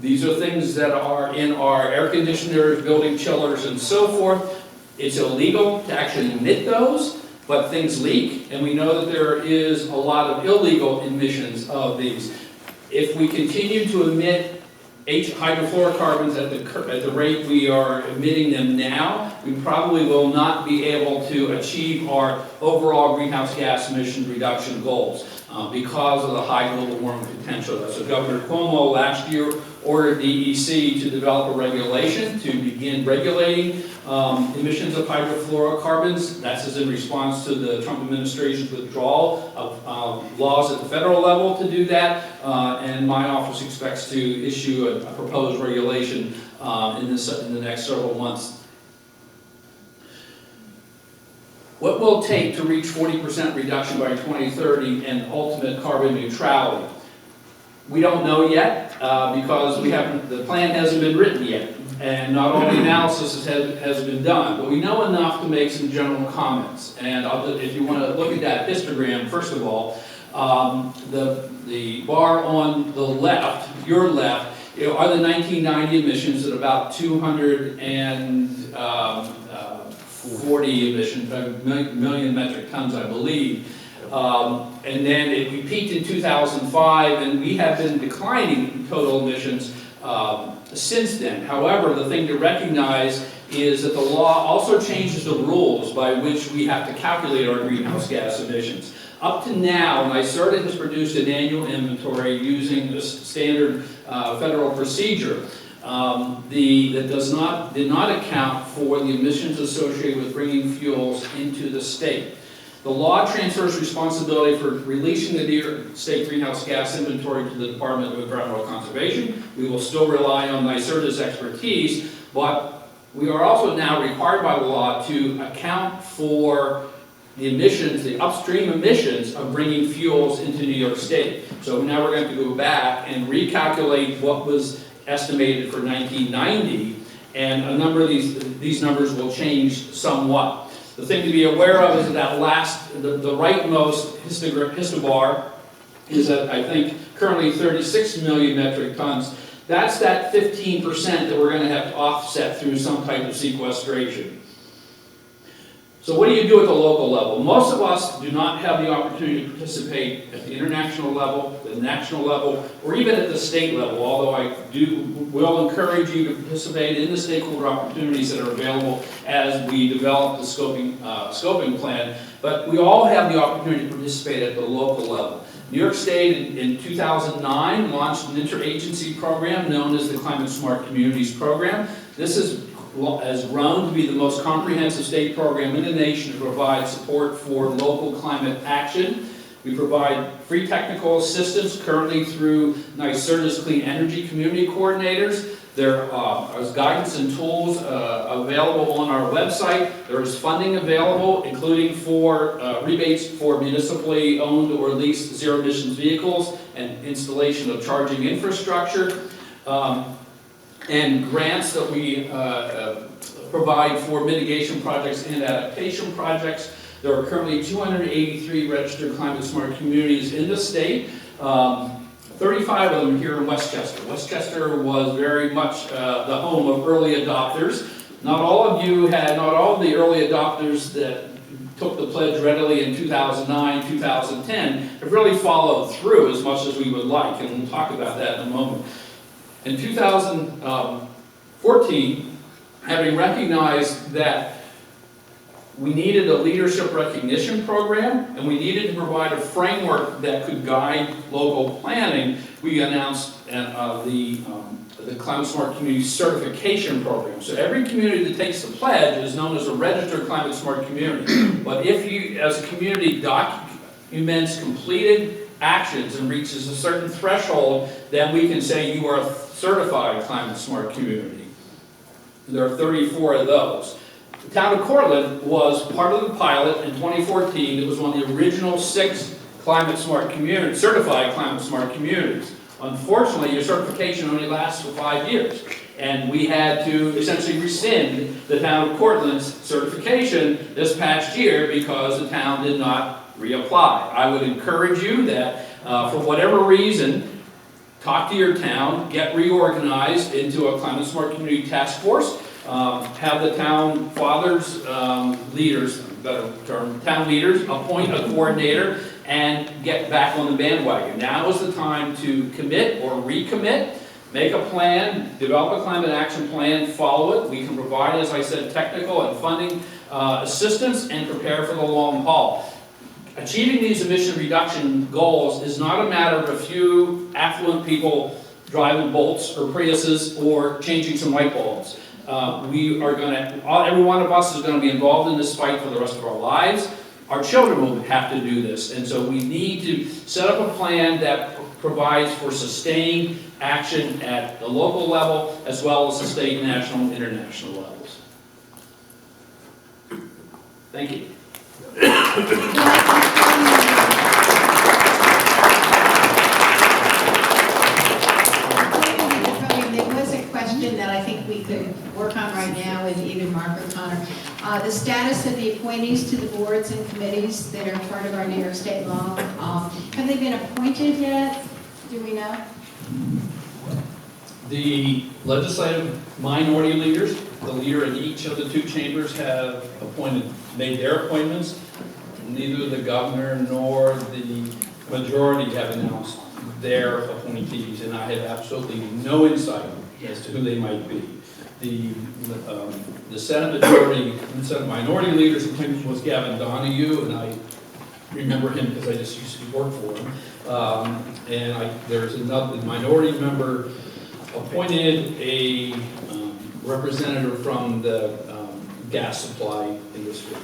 These are things that are in our air conditioners, building chillers, and so forth. It's illegal to actually emit those, but things leak, and we know that there is a lot of illegal emissions of these. If we continue to emit hydrofluorocarbons at the rate we are emitting them now, we probably will not be able to achieve our overall greenhouse gas emission reduction goals because of the high global warming potential. So Governor Cuomo last year ordered DEC to develop a regulation to begin regulating emissions of hydrofluorocarbons. That's in response to the Trump administration's withdrawal of laws at the federal level to do that, and my office expects to issue a proposed regulation in the next several months. What will it take to reach 40% reduction by 2030 and ultimate carbon neutrality? We don't know yet because the plan hasn't been written yet, and not all the analysis has been done, but we know enough to make some general comments. And if you want to look at that histogram, first of all, the bar on the left, your left, are the 1990 emissions at about 240 million metric tons, I believe. And then we peaked in 2005, and we have been declining in total emissions since then. However, the thing to recognize is that the law also changes the rules by which we have to calculate our greenhouse gas emissions. Up to now, NYSERDA has produced an annual inventory using the standard federal procedure that did not account for the emissions associated with bringing fuels into the state. The law transfers responsibility for releasing the New York State greenhouse gas inventory to the Department of Environmental Conservation. We will still rely on NYSERDA's expertise, but we are also now required by the law to account for the emissions, the upstream emissions of bringing fuels into New York State. So now we're going to go back and recalculate what was estimated for 1990, and a number of these numbers will change somewhat. The thing to be aware of is that the rightmost histobar is at, I think, currently 36 million metric tons. That's that 15% that we're going to have to offset through some type of sequestration. So what do you do at the local level? Most of us do not have the opportunity to participate at the international level, the national level, or even at the state level, although I will encourage you to participate in the stakeholder opportunities that are available as we develop the scoping plan. But we all have the opportunity to participate at the local level. New York State in 2009 launched an interagency program known as the Climate Smart Communities Program. This has grown to be the most comprehensive state program in the nation to provide support for local climate action. We provide free technical assistance currently through NYSERDA's Clean Energy Community Coordinators. There is guidance and tools available on our website. There is funding available, including for rebates for municipally owned or leased zero emissions vehicles and installation of charging infrastructure, and grants that we provide for mitigation projects and adaptation projects. There are currently 283 registered climate smart communities in the state. 35 of them here in Westchester. Westchester was very much the home of early adopters. Not all of the early adopters that took the pledge readily in 2009, 2010 have really followed through as much as we would like, and we'll talk about that in a moment. In 2014, having recognized that we needed a leadership recognition program, and we needed to provide a framework that could guide local planning, we announced the Climate Smart Community Certification Program. So every community that takes the pledge is known as a registered Climate Smart Community. But if you, as a community, documents completed actions and reaches a certain threshold, then we can say you are a certified Climate Smart Community. There are 34 of those. The town of Cortland was part of the pilot in 2014. It was one of the original 6 climate smart communities, certified climate smart communities. Unfortunately, your certification only lasts for 5 years. And we had to essentially rescind the town of Cortland's certification this past year because the town did not reapply. I would encourage you that for whatever reason, talk to your town, get reorganized into a climate smart community task force. Have the town fathers, leaders, better term, town leaders, appoint a coordinator and get back on the bandwagon. Now is the time to commit or recommit, make a plan, develop a climate action plan, follow it. We can provide, as I said, technical and funding assistance and prepare for the long haul. Achieving these emission reduction goals is not a matter of a few affluent people driving Bolts or Priuses or changing some light bulbs. Every one of us is going to be involved in this fight for the rest of our lives. Our children will have to do this, and so we need to set up a plan that provides for sustained action at the local level as well as the state, national, and international levels. Thank you. There was a question that I think we could work on right now with either Mark or Connor. The status of the appointees to the boards and committees that are part of our New York State law. Have they been appointed yet? Do we know? The legislative minority leaders, the leader in each of the 2 chambers have made their appointments. Neither the governor nor the majority have announced their appointees, and I have absolutely no insight as to who they might be. The Senate majority and Senate minority leader's appointment was Gavin Donahue, and I remember him because I just used to work for him. There's another minority member appointed a representative from the gas supply industry.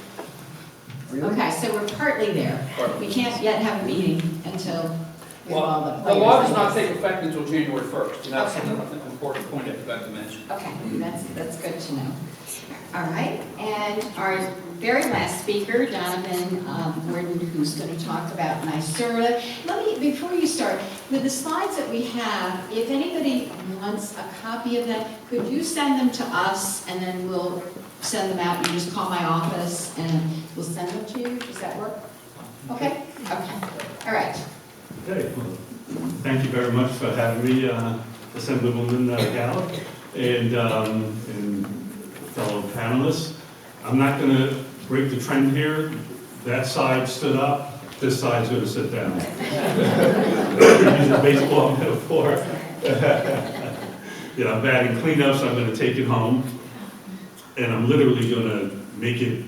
Okay, so we're partly there. Partly. We can't yet have a meeting until we have all the The players. law does not take effect until January 1st, and that's Okay. an important point I forgot to mention. Okay, that's good to know. All right, and our very last speaker, Donovan Gordon, who's going to talk about NYSERDA. Before you start, with the slides that we have, if anybody wants a copy of them, could you send them to us, and then we'll send them out? You just call my office, and we'll send them to you. Does that work? Okay? Okay. All right. Okay, well, thank you very much for having me, Assemblywoman Galef, and fellow panelists. I'm not going to break the trend here. That side stood up, this side's going to sit down. Use a baseball metaphor. Yeah, I'm batting cleanup, so I'm going to take it home, and I'm literally going to make it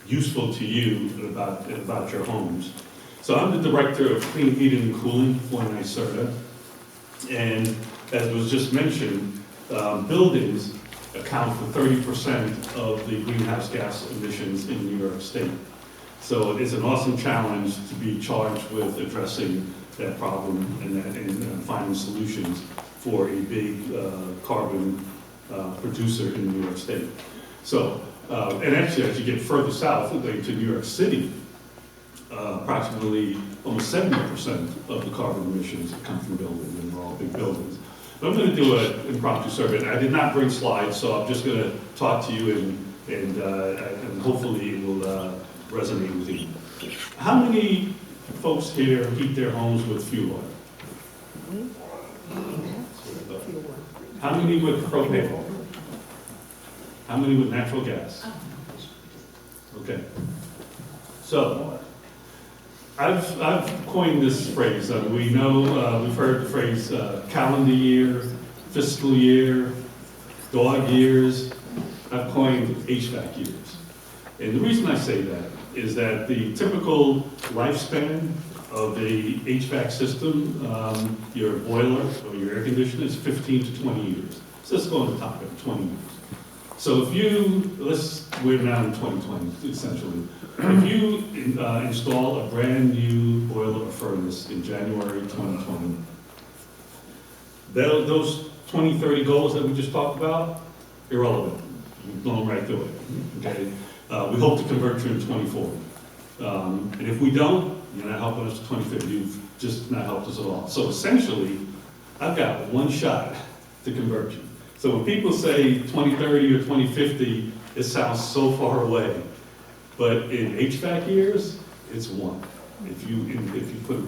useful to you about your homes. So I'm the Director of Clean Heating and Cooling for NYSERDA, and as was just mentioned, buildings account for 30% of the greenhouse gas emissions in New York State. So it's an awesome challenge to be charged with addressing that problem and finding solutions for a big carbon producer in New York State. So, and actually, as you get further south, like to New York City, approximately almost 70% of the carbon emissions come from buildings, and they're all big buildings. But I'm going to do an impromptu survey. I did not bring slides, so I'm just going to talk to you, and hopefully it will resonate with you. How many folks here heat their homes with fuel oil? How many with propane? How many with natural gas? Okay. So, I've coined this phrase. We know, we've heard the phrase calendar year, fiscal year, dog years. I've coined HVAC years. And the reason I say that is that the typical lifespan of a HVAC system, your boiler or your air conditioner, is 15 to 20 years. So let's go on the top of 20 years. So if you, we're now in 2020, essentially. If you install a brand new boiler or furnace in January 2020, those 20, 30 goals that we just talked about, irrelevant. We've gone right through it, okay? We hope to convert you in 2040. And if we don't, you're not helping us to 2050. You've just not helped us at all. So essentially, I've got one shot to convert you. So when people say 2030 or 2050, it sounds so far away. But in HVAC years, it's one. If you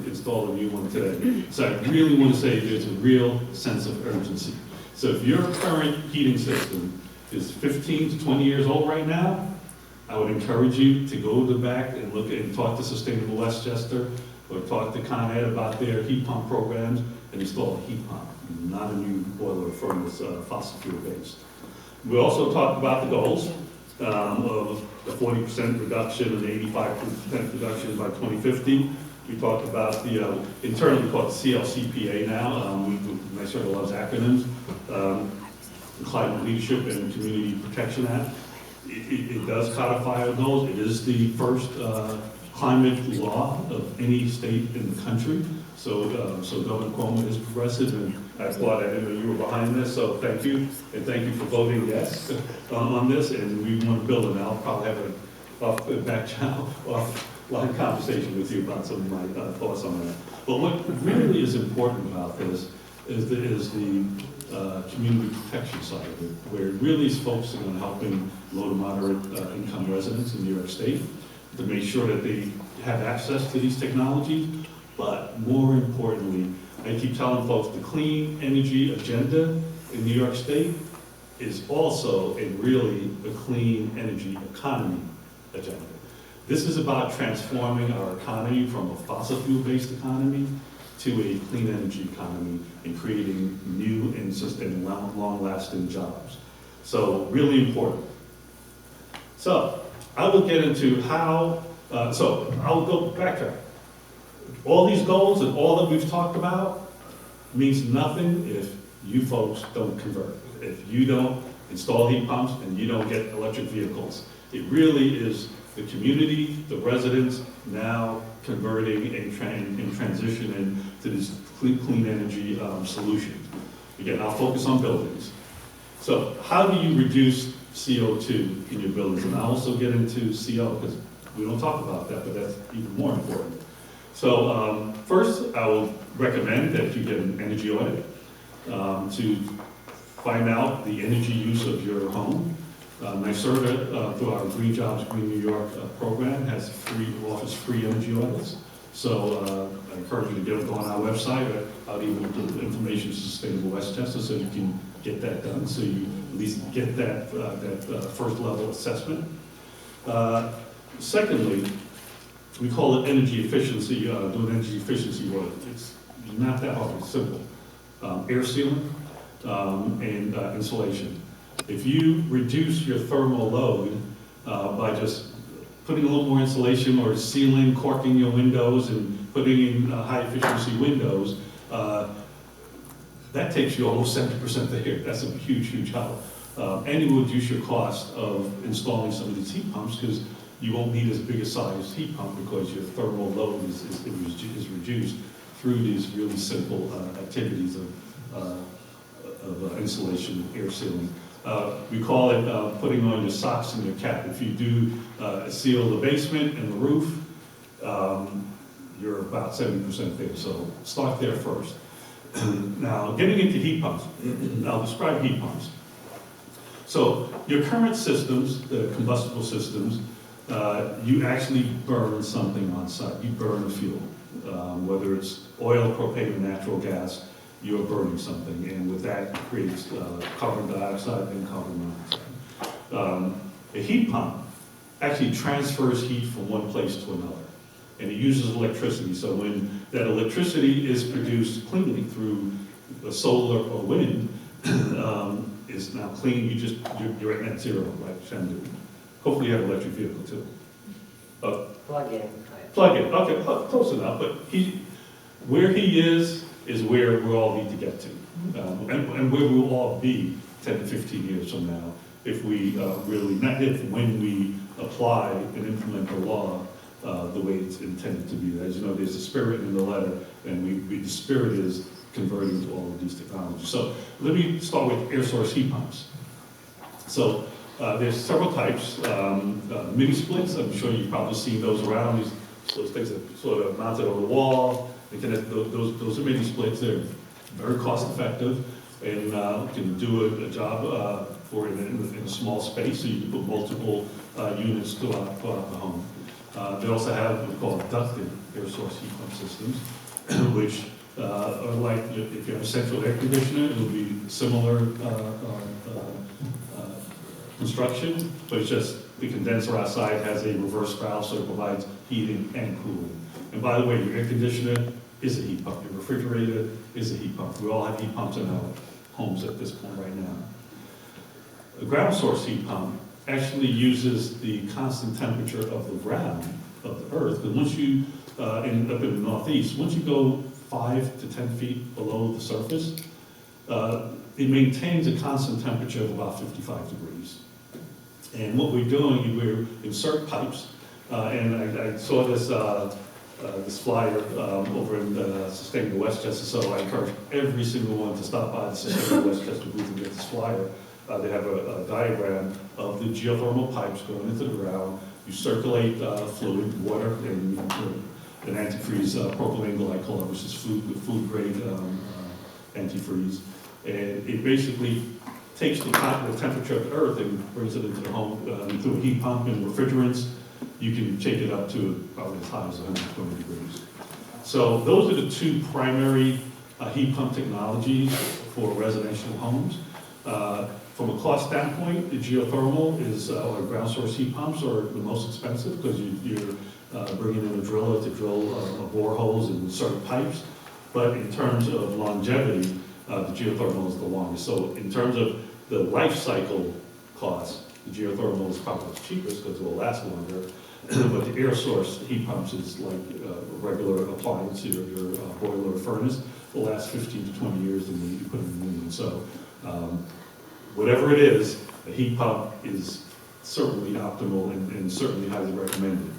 install a new one today. So I really want to say there's a real sense of urgency. So if your current heating system is 15 to 20 years old right now, I would encourage you to go to the back and look at and talk to Sustainable Westchester or talk to Con Ed about their heat pump programs and install a heat pump, not a new boiler or furnace fossil fuel based. We also talked about the goals of the 40% reduction and 85% reduction by 2050. We talked about the, internally called CLCPA now, NYSERDA loves acronyms, the Climate Leadership and Community Protection Act. It does codify our goals. It is the first climate law of any state in the country. So Governor Cuomo is progressive, and I thought I knew you were behind this, so thank you. And thank you for voting yes on this, and we want to build it. I'll probably have offline conversation with you about some of my thoughts on that. But what really is important about this is the community protection side of it, where it really is focusing on helping low to moderate income residents in New York State to make sure that they have access to these technologies. But more importantly, I keep telling folks the clean energy agenda in New York State is also really a clean energy economy agenda. This is about transforming our economy from a fossil fuel-based economy to a clean energy economy and creating new and long-lasting jobs. So really important. So I will get into how, so I'll go back to all these goals and all that we've talked about means nothing if you folks don't convert. If you don't install heat pumps and you don't get electric vehicles. It really is the community, the residents now converting and transitioning to these clean energy solutions. Again, I'll focus on buildings. So how do you reduce CO2 in your buildings? And I'll also get into CO, because we don't talk about that, but that's even more important. So first, I will recommend that you get an energy audit to find out the energy use of your home. NYSERDA, through our Green Jobs, Green New York program, offers free energy audits. So I encourage you to go on our website. I'll even put information to Sustainable Westchester so you can get that done, so you at least get that first level assessment. Secondly, we call it energy efficiency, do an energy efficiency audit. It's not that hard, it's simple. Air sealing and insulation. If you reduce your thermal load by just putting a little more insulation or sealing, corking your windows and putting in high efficiency windows, that takes you almost 70% there. That's a huge, huge help. And it will reduce your cost of installing some of these heat pumps, because you won't need as big a size heat pump because your thermal load is reduced through these really simple activities of insulation, air sealing. We call it putting on your socks and your cap. If you do seal the basement and the roof, you're about 70% there, so start there first. Now, getting into heat pumps, I'll describe heat pumps. So your current systems, the combustible systems, you actually burn something on site. You burn a fuel, whether it's oil, propane, or natural gas, you're burning something, and with that creates carbon dioxide and carbon monoxide. A heat pump actually transfers heat from one place to another, and it uses electricity. So when that electricity is produced cleanly through solar or wind, is now clean. You're at net zero, right? Hopefully you have an electric vehicle too. Plug in. Plug in. Okay, close enough. But where he is where we all need to get to, and where we'll all be 10 to 15 years from now, if we really, not if, when we apply and implement the law the way it's intended to be. As you know, there's a spirit in the letter, and the spirit is converting to all of these technologies. So let me start with air source heat pumps. So there's several types. Mini splits, I'm sure you've probably seen those around. Those things that sort of mounted on the wall. Those are mini splits. They're very cost effective and can do a job for in a small space, so you can put multiple units throughout the home. They also have what we call ducted air source heat pump systems, which are like, if you have a central air conditioner, it'll be similar construction, but it's just the condenser outside has a reverse valve, so it provides heating and cooling. And by the way, your air conditioner is a heat pump. Your refrigerator is a heat pump. We all have heat pumps in our homes at this point right now. A ground source heat pump actually uses the constant temperature of the ground, of the earth. And once you end up in the Northeast, once you go 5 to 10 feet below the surface, it maintains a constant temperature of about 55 degrees. And what we're doing, we insert pipes, and I saw this this flyer over in Sustainable Westchester, so I encourage every single one to stop by the Sustainable Westchester booth and get this flyer. They have a diagram of the geothermal pipes going into the ground. You circulate fluid, water, and an antifreeze propylene glycol, which is food grade antifreeze. And it basically takes the temperature of the earth and brings it into the home through a heat pump and refrigerants. You can take it up to probably as high as 120 degrees. So those are the two primary heat pump technologies for residential homes. From a cost standpoint, the geothermal or ground source heat pumps are the most expensive because you're bringing in a driller to drill boreholes and insert pipes. But in terms of longevity, the geothermal is the longest. So in terms of the life cycle cost, the geothermal is probably the cheapest because it will last longer. But the air source heat pumps is like a regular appliance, your boiler or furnace, will last 15 to 20 years and you put in a new one. So whatever it is, a heat pump is certainly optimal and certainly highly recommended.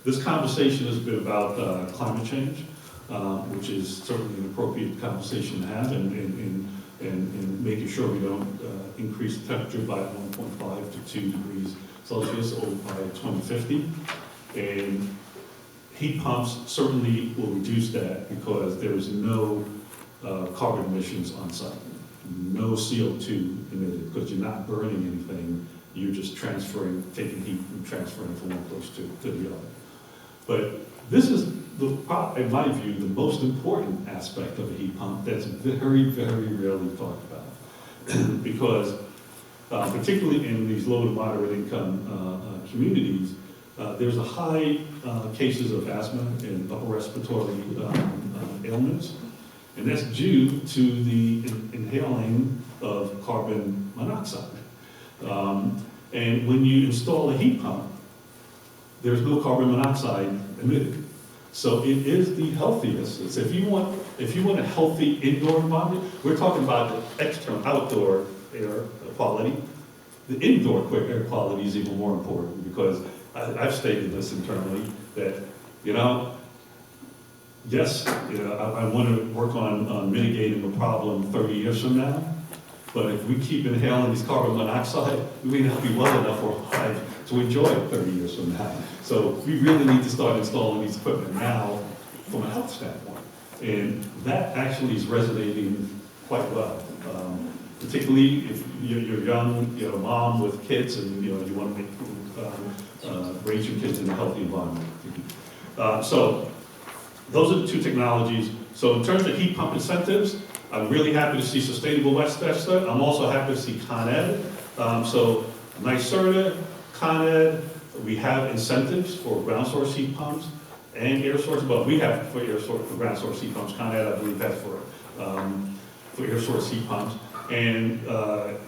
This conversation has been about climate change, which is certainly an appropriate conversation to have, and making sure we don't increase the temperature by 1.5 to 2 degrees Celsius by 2050. And heat pumps certainly will reduce that because there is no carbon emissions on site, no CO2 emitted, because you're not burning anything, you're just taking heat and transferring from one place to the other. But this is, in my view, the most important aspect of a heat pump that's very, very rarely talked about. Because particularly in these low to moderate income communities, there's a high cases of asthma and upper respiratory ailments. And that's due to the inhaling of carbon monoxide. And when you install a heat pump, there's no carbon monoxide emitted. So it is the healthiest. So if you want a healthy indoor environment, we're talking about the external, outdoor air quality. The indoor air quality is even more important because I've stated this internally that, yes, I want to work on mitigating the problem 30 years from now. But if we keep inhaling these carbon monoxide, we may not be well enough or alive to enjoy it 30 years from now. So we really need to start installing these equipment now from a health standpoint. And that actually is resonating quite well. Particularly if you're young, you're a mom with kids, and you want to make, raise your kids in a healthy environment. So those are the two technologies. So in terms of heat pump incentives, I'm really happy to see Sustainable Westchester. I'm also happy to see Con Ed. So NYSERDA, Con Ed, we have incentives for ground source heat pumps and air source. Well, we have for air source, for ground source heat pumps. Con Ed, I believe, has for air source heat pumps. And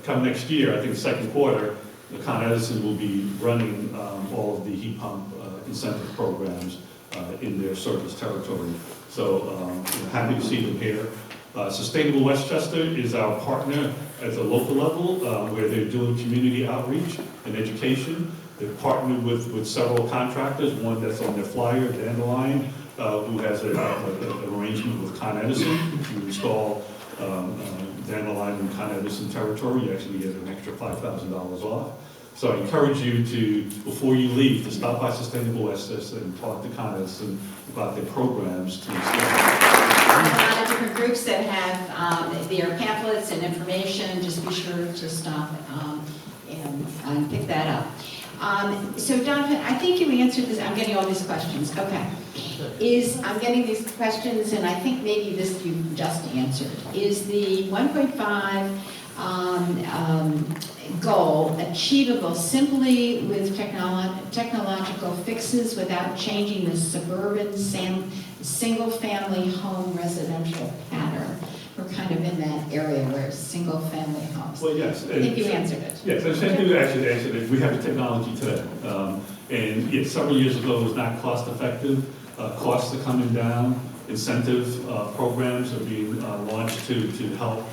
come next year, I think second quarter, the Con Edison will be running all of the heat pump incentive programs in their service territory. So happy to see them here. Sustainable Westchester is our partner at the local level where they're doing community outreach and education. They've partnered with several contractors, one that's on their flyer, Dandelion, who has an arrangement with Con Edison to install Dandelion in Con Edison territory. You actually get an extra $5,000 off. So I encourage you to, before you leave, to stop by Sustainable Westchester and talk to Con Edison about their programs to install. A lot of different groups that have their pamphlets and information. Just be sure to stop and pick that up. So Donovan, I think you answered this. I'm getting all these questions. Okay. I'm getting these questions, and I think maybe this you just answered. Is the 1.5 goal achievable simply with technological fixes without changing the suburban single-family home residential pattern? We're kind of in that area where single-family homes. Well, yes. I think you answered it. Yes, I think you actually answered it. We have the technology today. And yet several years ago, it was not cost-effective. Costs are coming down. Incentive programs are being launched to help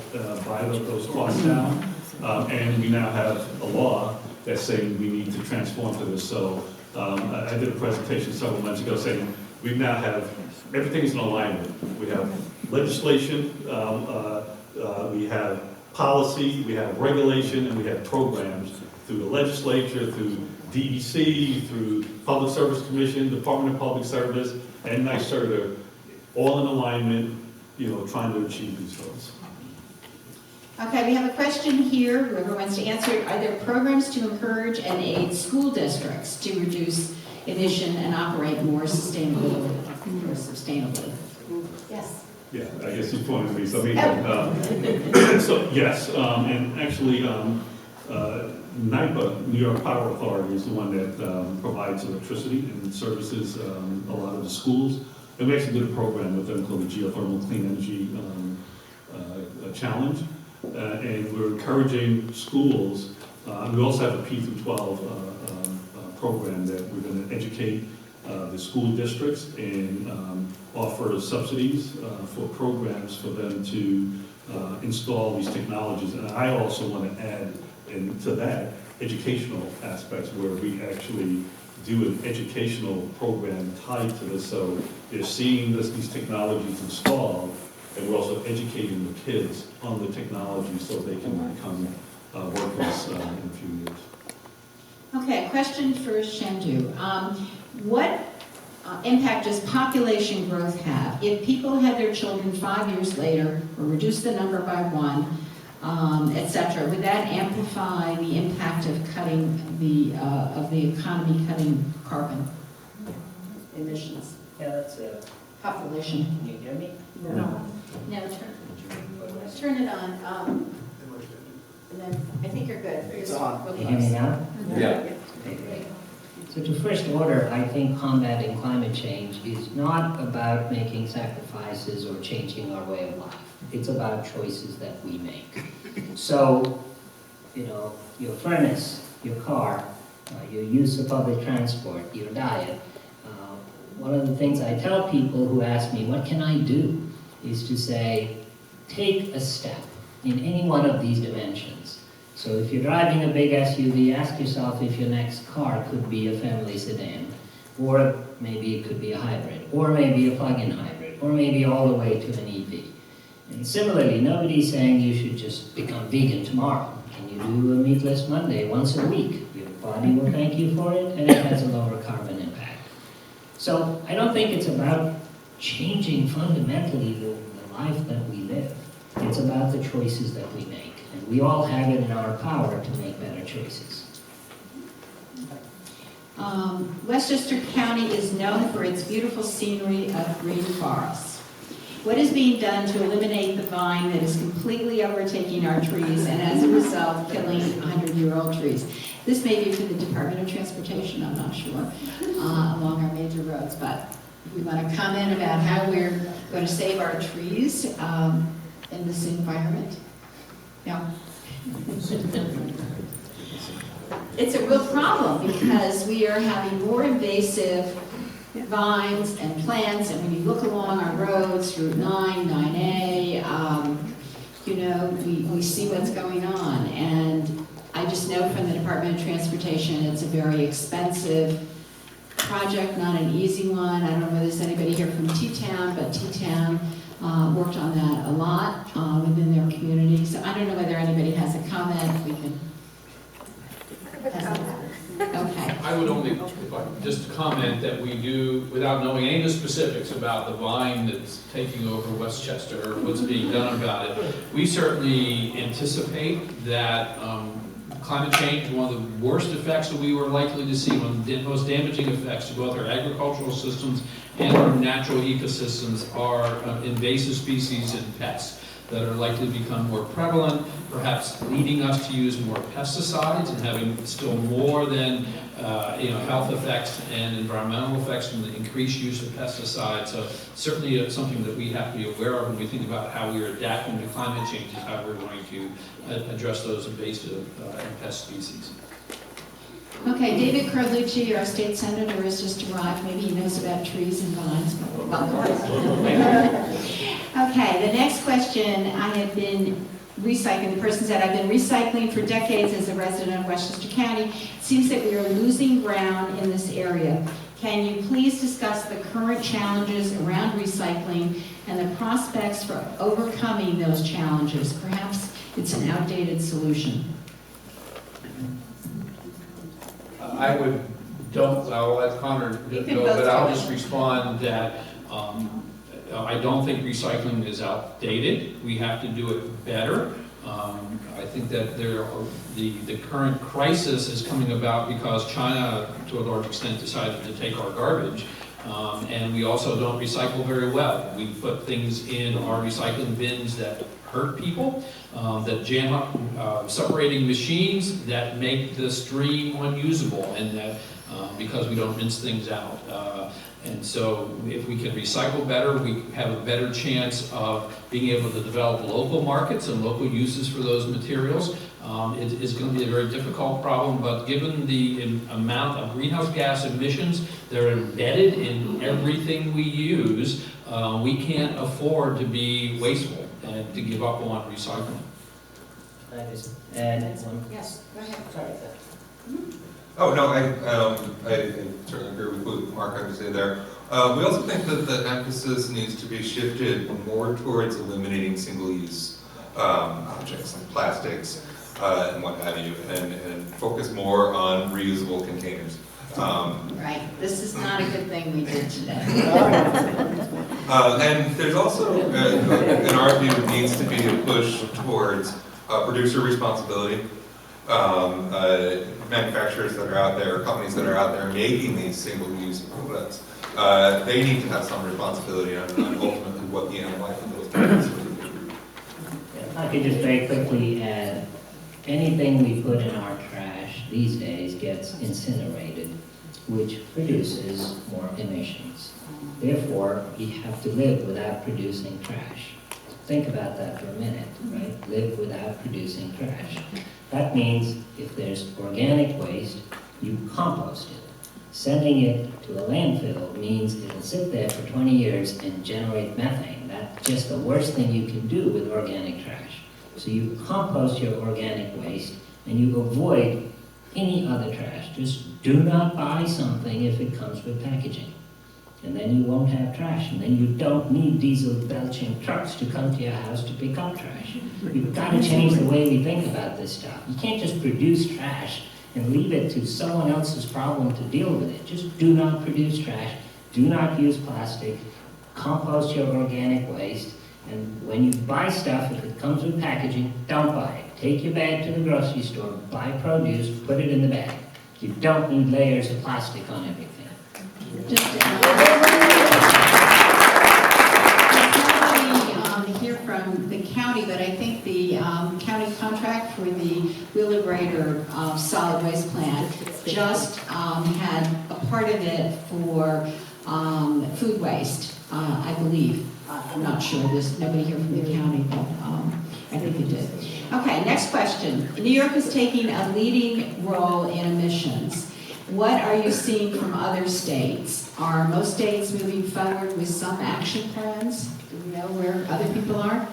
buy those costs down. And we now have a law that's saying we need to transform to this. So I did a presentation several months ago saying we now have everything's in alignment. We have legislation, we have policy, we have regulation, and we have programs through the legislature, through DEC, through Public Service Commission, Department of Public Service, and NYSERDA, all in alignment, trying to achieve these goals. Okay, we have a question here, whoever wants to answer it. Are there programs to encourage and aid school districts to reduce emission and operate more sustainably? Yes. Yeah, I guess he's pointing to me, so so yes, and actually, NYPA, New York Power Authority, is the one that provides electricity and services a lot of the schools. And we actually did a program with them called the Geothermal Clean Energy Challenge. And we're encouraging schools. We also have a P through 12 program that we're going to educate the school districts and offer subsidies for programs for them to install these technologies. And I also want to add to that educational aspects where we actually do an educational program tied to this. So they're seeing these technologies installed, and we're also educating the kids on the technology so they can become workers in a few years. Okay, question for Shandu. What impact does population growth have? If people had their children 5 years later, or reduce the number by 1, etc., would that amplify the impact of cutting of the economy cutting carbon emissions? Yeah, that's Population. Can you hear me? No. No, turn it on. And then I think you're good. It's on. Can you hear me now? Yeah. Okay. So to first order, I think combating climate change is not about making sacrifices or changing our way of life. It's about choices that we make. So, your furnace, your car, your use of public transport, your diet. One of the things I tell people who ask me, what can I do, is to say, take a step in any one of these dimensions. So if you're driving a big SUV, ask yourself if your next car could be a family sedan, or maybe it could be a hybrid, or maybe a plug-in hybrid, or maybe all the way to an EV. And similarly, nobody's saying you should just become vegan tomorrow. Can you do a meatless Monday once a week? Your body will thank you for it, and it has a lower carbon impact. So I don't think it's about changing fundamentally the life that we live. It's about the choices that we make. And we all have it in our power to make better choices. Westchester County is known for its beautiful scenery of green forests. What is being done to eliminate the vine that is completely overtaking our trees and as a result killing 100-year-old trees? This may be for the Department of Transportation, I'm not sure, along our major roads, but we want to comment about how we're going to save our trees in this environment. No. It's a real problem because we are having more invasive vines and plants, and when you look along our roads, Route 9, 9A, you know, we see what's going on. And I just know from the Department of Transportation, it's a very expensive project, not an easy one. I don't know whether there's anybody here from T-Town, but T-Town worked on that a lot within their community. So I don't know whether anybody has a comment. We can. Okay. I would only, if I could just comment that we do, without knowing any of the specifics about the vine that's taking over Westchester or what's being done about it, we certainly anticipate that climate change, one of the worst effects that we were likely to see, one of the most damaging effects to both our agricultural systems and our natural ecosystems are invasive species and pests that are likely to become more prevalent, perhaps leading us to use more pesticides and having still more than health effects and environmental effects from the increased use of pesticides. So certainly it's something that we have to be aware of when we think about how we are adapting to climate change and how we're going to address those invasive and pest species. Okay, David Carlucci, our state senator, has just arrived. Maybe he knows about trees and vines. Okay, the next question, I have been recycling. The person said, I've been recycling for decades as a resident of Westchester County. It seems that we are losing ground in this area. Can you please discuss the current challenges around recycling and the prospects for overcoming those challenges? Perhaps it's an outdated solution. I'll let Connor go, but I'll just respond that I don't think recycling is outdated. We have to do it better. I think that the current crisis is coming about because China, to a large extent, decided to take our garbage. And we also don't recycle very well. We put things in our recycling bins that hurt people, that jam up separating machines that make the stream unusable, and that because we don't rinse things out. And so if we can recycle better, we have a better chance of being able to develop local markets and local uses for those materials. It is going to be a very difficult problem, but given the amount of greenhouse gas emissions that are embedded in everything we use, we can't afford to be wasteful and to give up on recycling. Yes, go ahead. Sorry. Oh, no, I certainly agree with what Mark had to say there. We also think that the emphasis needs to be shifted more towards eliminating single-use objects like plastics and what have you, and focus more on reusable containers. Right, this is not a good thing we did today. And there's also, in our view, needs to be a push towards producer responsibility. Manufacturers that are out there, companies that are out there making these single-use products, they need to have some responsibility on ultimately what the end life of those products is. I could just very quickly add, anything we put in our trash these days gets incinerated, which produces more emissions. Therefore, we have to live without producing trash. Think about that for a minute, right? Live without producing trash. That means if there's organic waste, you compost it. Sending it to a landfill means it'll sit there for 20 years and generate methane. That's just the worst thing you can do with organic trash. So you compost your organic waste and you avoid any other trash. Just do not buy something if it comes with packaging. And then you won't have trash, and then you don't need diesel belching trucks to come to your house to pick up trash. We've got to change the way we think about this stuff. You can't just produce trash and leave it to someone else's problem to deal with it. Just do not produce trash, do not use plastic, compost your organic waste, and when you buy stuff, if it comes with packaging, don't buy it. Take your bag to the grocery store, buy produce, put it in the bag. You don't need layers of plastic on everything. Hear from the county, but I think the county contract for the Wheeler Grader solid waste plant just had a part of it for food waste, I believe. I'm not sure, there's nobody here from the county, but I think it did. Okay, next question. New York is taking a leading role in emissions. What are you seeing from other states? Are most states moving forward with some action plans? Do we know where other people are?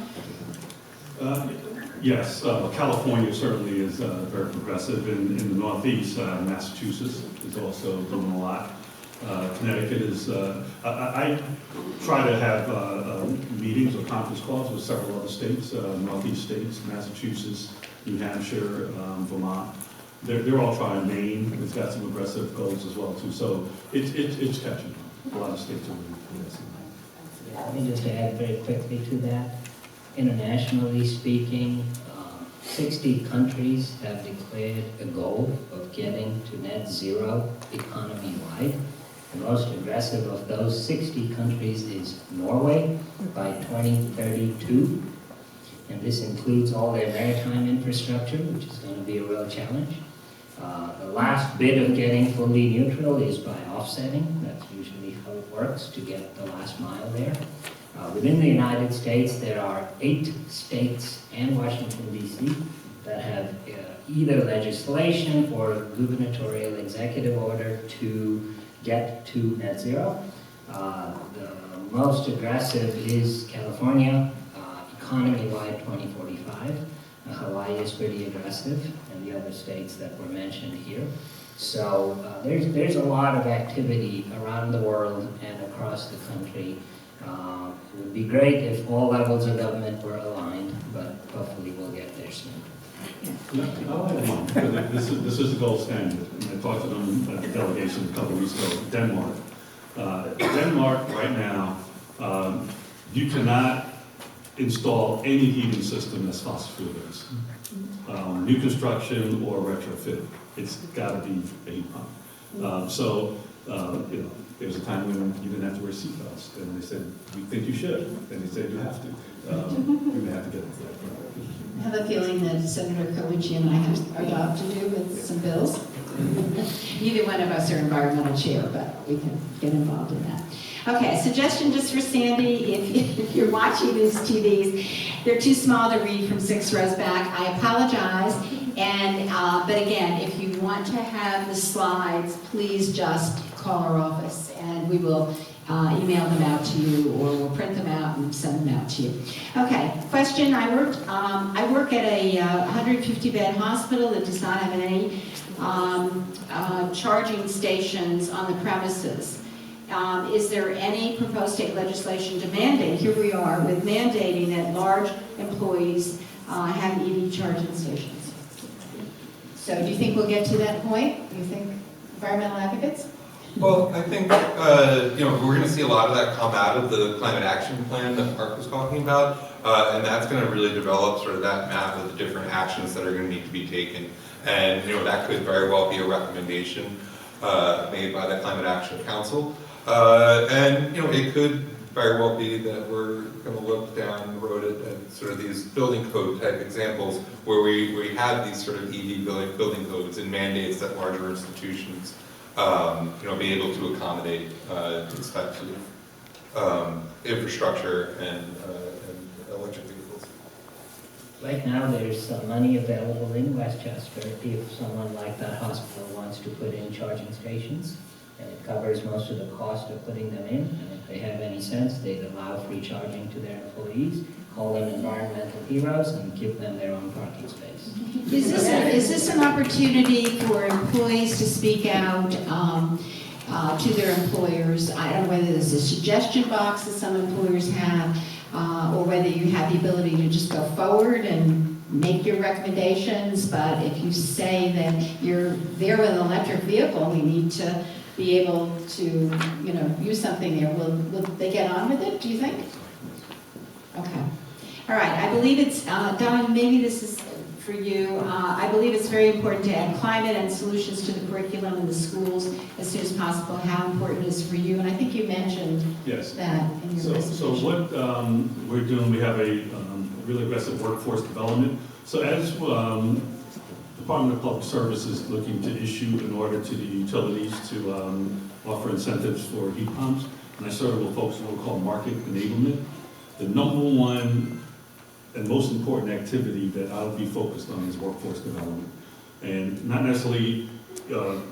Yes, California certainly is very progressive. In the Northeast, Massachusetts is also doing a lot. Connecticut is, I try to have meetings or conference calls with several other states, Northeast states, Massachusetts, New Hampshire, Vermont. They're all trying. Maine has got some aggressive goals as well too. So it's catching on. A lot of states are moving progressive. Let me just add very quickly to that. Internationally speaking, 60 countries have declared a goal of getting to net zero economy-wide. The most aggressive of those 60 countries is Norway by 2032. And this includes all their maritime infrastructure, which is going to be a real challenge. The last bit of getting fully neutral is by offsetting. That's usually how it works to get the last mile there. Within the United States, there are 8 states and Washington, D.C. that have either legislation or gubernatorial executive order to get to net zero. The most aggressive is California, economy-wide 2045. Hawaii is pretty aggressive, and the other states that were mentioned here. So there's a lot of activity around the world and across the country. It would be great if all levels of government were aligned, but hopefully we'll get there soon. I'll add one, because this is the gold standard. And I talked to them at the delegation a couple of weeks ago, Denmark. Denmark right now, you cannot install any heating system that's fossil fuel-based. New construction or retrofit, it's got to be a heat pump. There was a time when you didn't have to wear seatbelts, and they said, "We think you should," and they said, "You have to." You may have to get into that. I have a feeling that Senator Koichi and I have our job to do with some bills. Neither one of us are environmental chair, but we can get involved in that. Okay, suggestion just for Sandy, if you're watching these TVs, they're too small to read from 6 rows back. I apologize, and but again, if you want to have the slides, please just call our office, and we will email them out to you, or we'll print them out and send them out to you. Okay, question. I work at a 150-bed hospital that does not have any charging stations on the premises. Is there any proposed state legislation to mandate, here we are, with mandating that large employees have EV charging stations? So do you think we'll get to that point? Do you think environmental advocates? Well, I think, we're going to see a lot of that come out of the climate action plan that Mark was talking about, and that's going to really develop sort of that map of the different actions that are going to need to be taken. And, that could very well be a recommendation made by the Climate Action Council. It could very well be that we're going to look down the road at sort of these building code type examples where we have these sort of EV building codes and mandates that larger institutions be able to accommodate these types of infrastructure and electric vehicles. Right now, there's some money available in Westchester if someone like that hospital wants to put in charging stations, and it covers most of the cost of putting them in. And if they have any sense, they'd allow free charging to their employees, call them environmental heroes, and give them their own parking space. Is this an opportunity for employees to speak out to their employers. I don't know whether there's a suggestion box that some employers have, or whether you have the ability to just go forward and make your recommendations, but if you say that you're there with an electric vehicle, we need to be able to, you know, use something there, will they get on with it, do you think? Okay. All right, I believe it's, Don, maybe this is for you. I believe it's very important to add climate and solutions to the curriculum in the schools as soon as possible, how important it is for you, and I think you mentioned Yes. that in your So presentation. what we're doing, we have a really aggressive workforce development. So as Department of Public Service is looking to issue an order to the utilities to offer incentives for heat pumps, and I sort of will focus on what we call market enablement. The number one and most important activity that I'll be focused on is workforce development. And not necessarily,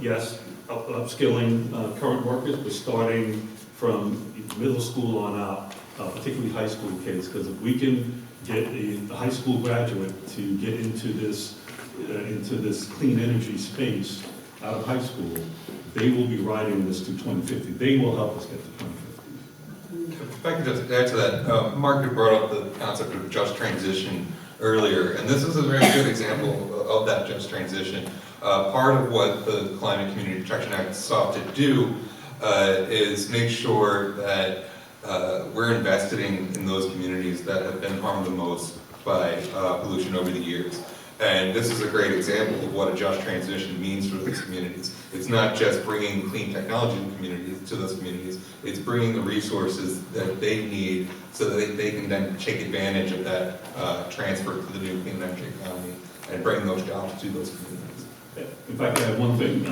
yes, upskilling current workers, but starting from middle school on out, particularly high school kids, because if we can get a high school graduate to get into this clean energy space out of high school, they will be riding this to 2050. They will help us get to 2050. If I could just add to that, Mark had brought up the concept of just transition earlier, and this is a very good example of that just transition. Part of what the Climate Community Protection Act sought to do is make sure that we're investing in those communities that have been harmed the most by pollution over the years. And this is a great example of what a just transition means for those communities. It's not just bringing clean technology to those communities, it's bringing the resources that they need so that they can then take advantage of that transfer to the new clean energy economy and bring those jobs to those communities. If I could add one thing,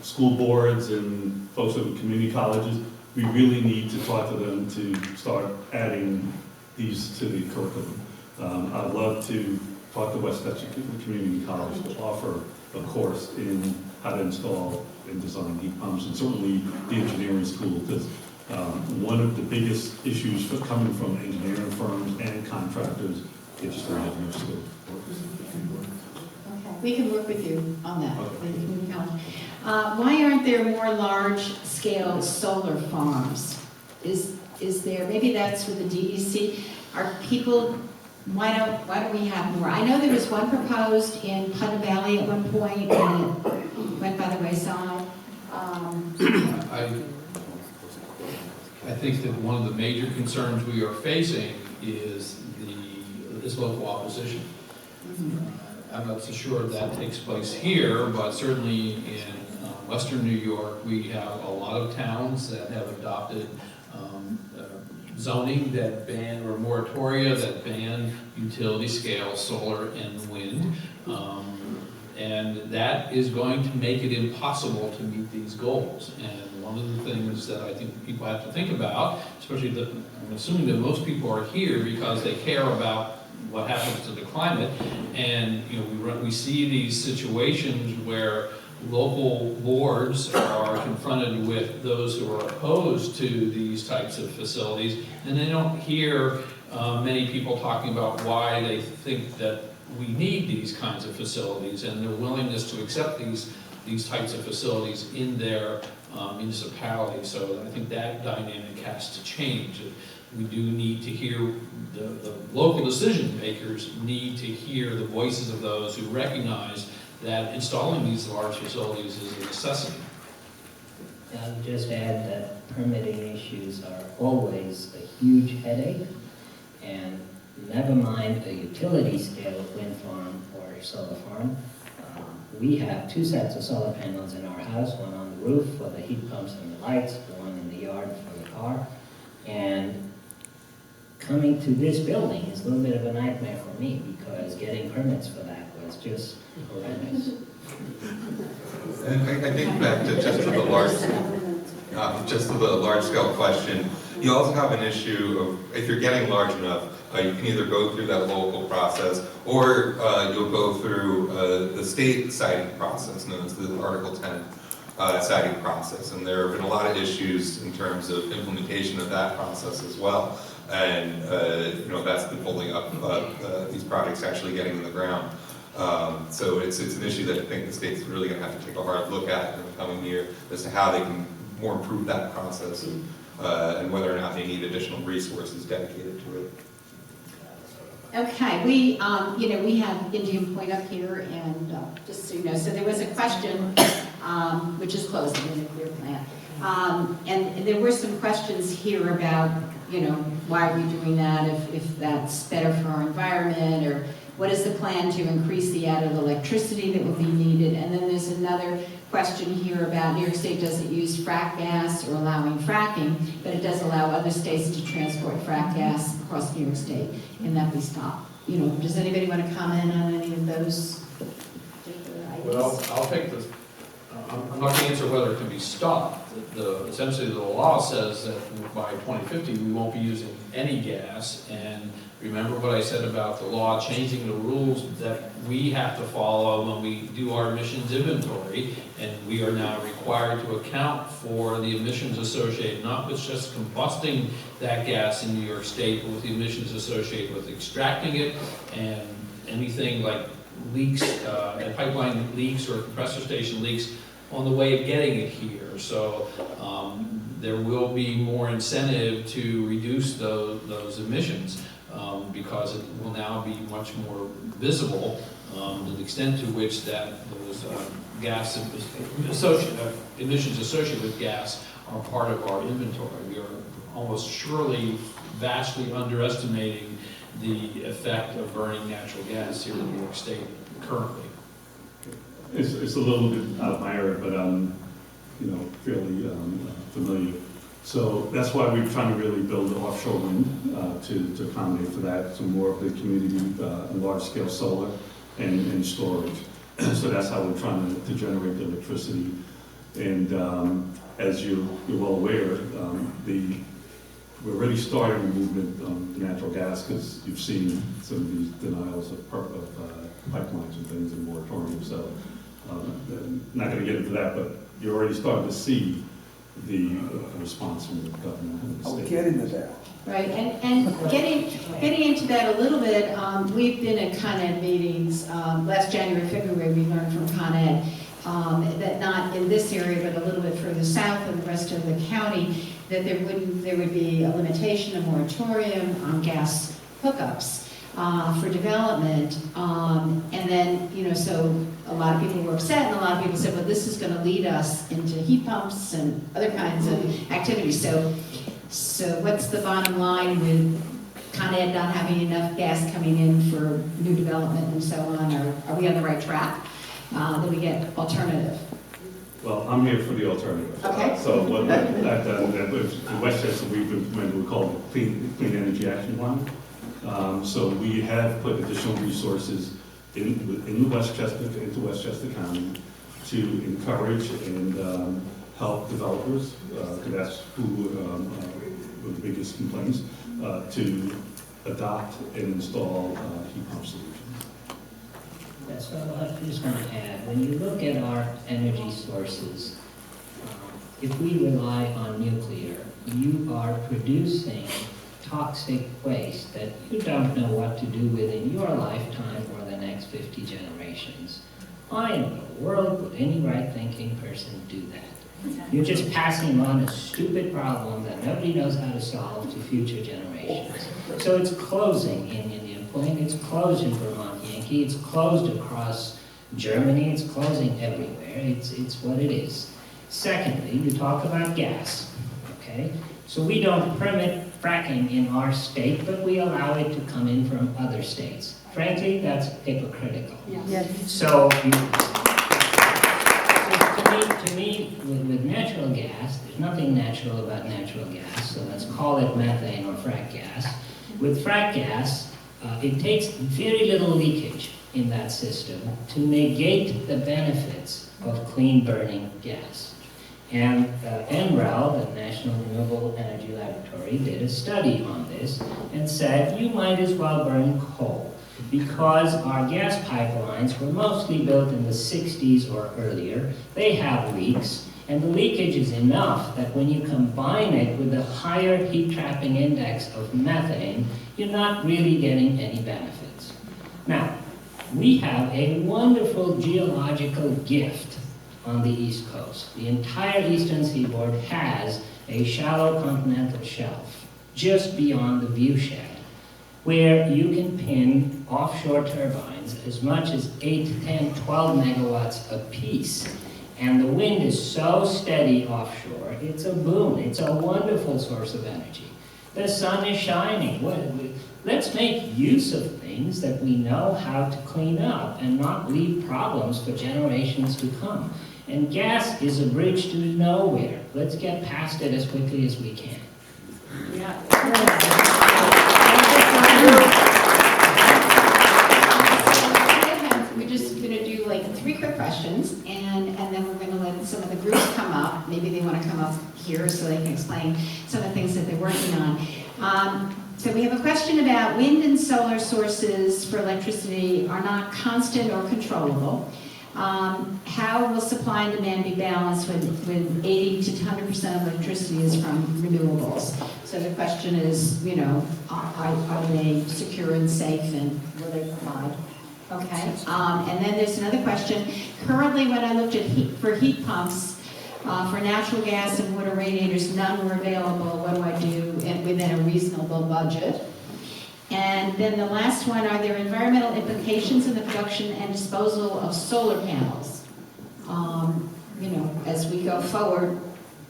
school boards and folks at community colleges, we really need to talk to them to start adding these to the curriculum. I'd love to talk to West Dutchess Community College to offer a course in how to install and design heat pumps, and certainly the engineering school, because one of the biggest issues for coming from engineering firms and contractors, they just don't have enough skilled workers. Okay, we can work with you on that. Okay. with the community college. Why aren't there more large-scale solar farms? Is there, maybe that's with the DEC, are people, why don't we have more? I know there was one proposed in Putnam Valley at one point, and it went by the wayside. I think that one of the major concerns we are facing is local opposition. I'm not so sure that takes place here, but certainly in Western New York, we have a lot of towns that have adopted zoning that ban, or moratoria that ban utility scale solar and wind. And that is going to make it impossible to meet these goals. And one of the things that I think people have to think about, especially I'm assuming that most people are here because they care about what happens to the climate. And you know, we see these situations where local boards are confronted with those who are opposed to these types of facilities, and they don't hear many people talking about why they think that we need these kinds of facilities and their willingness to accept these types of facilities in their municipality. So I think that dynamic has to change. We do need to hear, the local decision makers need to hear the voices of those who recognize that installing these large facilities is a necessity. I'll just add that permitting issues are always a huge headache, and never mind a utility scale wind farm or solar farm. We have 2 sets of solar panels in our house, one on the roof for the heat pumps and the lights, one in the yard for the car. And coming to this building is a little bit of a nightmare for me, because getting permits for that was just horrendous. And I think back to just to the large scale question, you also have an issue of, if you're getting large enough, you can either go through that local process, or you'll go through the state siting process, known as the Article 10 siting process. And there have been a lot of issues in terms of implementation of that process as well. And you know, that's been holding up these projects actually getting in the ground. So it's an issue that I think the state's really going to have to take a hard look at in the coming year as to how they can more improve that process and whether or not they need additional resources dedicated to it. Okay, we have Indian Point up here, and just so you know, so there was a question, which is closing the nuclear plant. And there were some questions here about, why are we doing that, if that's better for our environment, or what is the plan to increase the added electricity that will be needed? And then there's another question here about New York State doesn't use frack gas or allowing fracking, but it does allow other states to transport frack gas across New York State, and that we stop. Does anybody want to comment on any of those particular items? Well, I'll take this. I'm not going to answer whether it can be stopped. Essentially, the law says that by 2050, we won't be using any gas. And remember what I said about the law changing the rules that we have to follow when we do our emissions inventory. And we are now required to account for the emissions associated, not with just combusting that gas in New York State, but with the emissions associated with extracting it and anything like leaks, pipeline leaks or compressor station leaks on the way of getting it here. So there will be more incentive to reduce those emissions because it will now be much more visible the extent to which that those gas emissions associated with gas are part of our inventory. We are almost surely vastly underestimating the effect of burning natural gas here in New York State currently. It's a little bit out of my area, but I'm, fairly familiar. So that's why we're trying to really build offshore wind to accommodate for that, some more of the community, large-scale solar and storage. So that's how we're trying to generate the electricity. And as you're well aware, we're already starting a movement on natural gas because you've seen some of these denials of pipelines and things in moratorium. So not going to get into that, but you're already starting to see the response from the government and the I'll state. get into that. Right, and getting into that a little bit, we've been at Con Ed meetings, last January, February, we learned from Con Ed that not in this area, but a little bit further south and the rest of the county, that there would be a limitation, a moratorium on gas hookups for development. And then, so a lot of people were upset, and a lot of people said, well, this is going to lead us into heat pumps and other kinds of activities. So what's the bottom line with Con Ed not having enough gas coming in for new development and so on? Or are we on the right track? That we get alternative? Well, I'm here for the alternative. Okay. So what I've done in Westchester, we've implemented what we call the Clean Energy Action Plan. So we have put additional resources into Westchester County to encourage and help developers, because that's who were the biggest complaints, to adopt and install heat pump solutions. That's what I was just going to add. When you look at our energy sources, if we rely on nuclear, you are producing toxic waste that you don't know what to do with in your lifetime or the next 50 generations. Why in the world would any right-thinking person do that? You're just passing on a stupid problem that nobody knows how to solve to future generations. So it's closing in Indian Point, it's closed in Vermont Yankee, it's closed across Germany, it's closing everywhere. It's what it is. Secondly, you talk about gas, okay? So we don't permit fracking in our state, but we allow it to come in from other states. Frankly, that's hypocritical. Yes. So, to me, with natural gas, there's nothing natural about natural gas, so let's call it methane or frack gas. With frack gas, it takes very little leakage in that system to negate the benefits of clean burning gas. And NREL, the National Renewable Energy Laboratory, did a study on this and said you might as well burn coal because our gas pipelines were mostly built in the 60s or earlier. They have leaks, and the leakage is enough that when you combine it with the higher heat trapping index of methane, you're not really getting any benefits. Now, we have a wonderful geological gift on the East Coast. The entire eastern seaboard has a shallow continental shelf just beyond the viewshed, where you can pin offshore turbines as much as 8, 10, 12 megawatts apiece. And the wind is so steady offshore, it's a boon. It's a wonderful source of energy. The sun is shining. Let's make use of things that we know how to clean up and not leave problems for generations to come. And gas is a bridge to nowhere. Let's get past it as quickly as we can. We're just going to do like 3 quick questions, and then we're going to let some of the groups come up. Maybe they want to come up here so they can explain some of the things that they're working on. So we have a question about wind and solar sources for electricity are not constant or controllable. How will supply and demand be balanced when 80 to 100% of electricity is from renewables? So the question is, you know, are they secure and safe, and will they provide? Okay. And then there's another question. Currently, when I looked at for heat pumps, for natural gas and water radiators, none were available. What do I do within a reasonable budget? And then the last one, are there environmental implications in the production and disposal of solar panels? You know, as we go forward,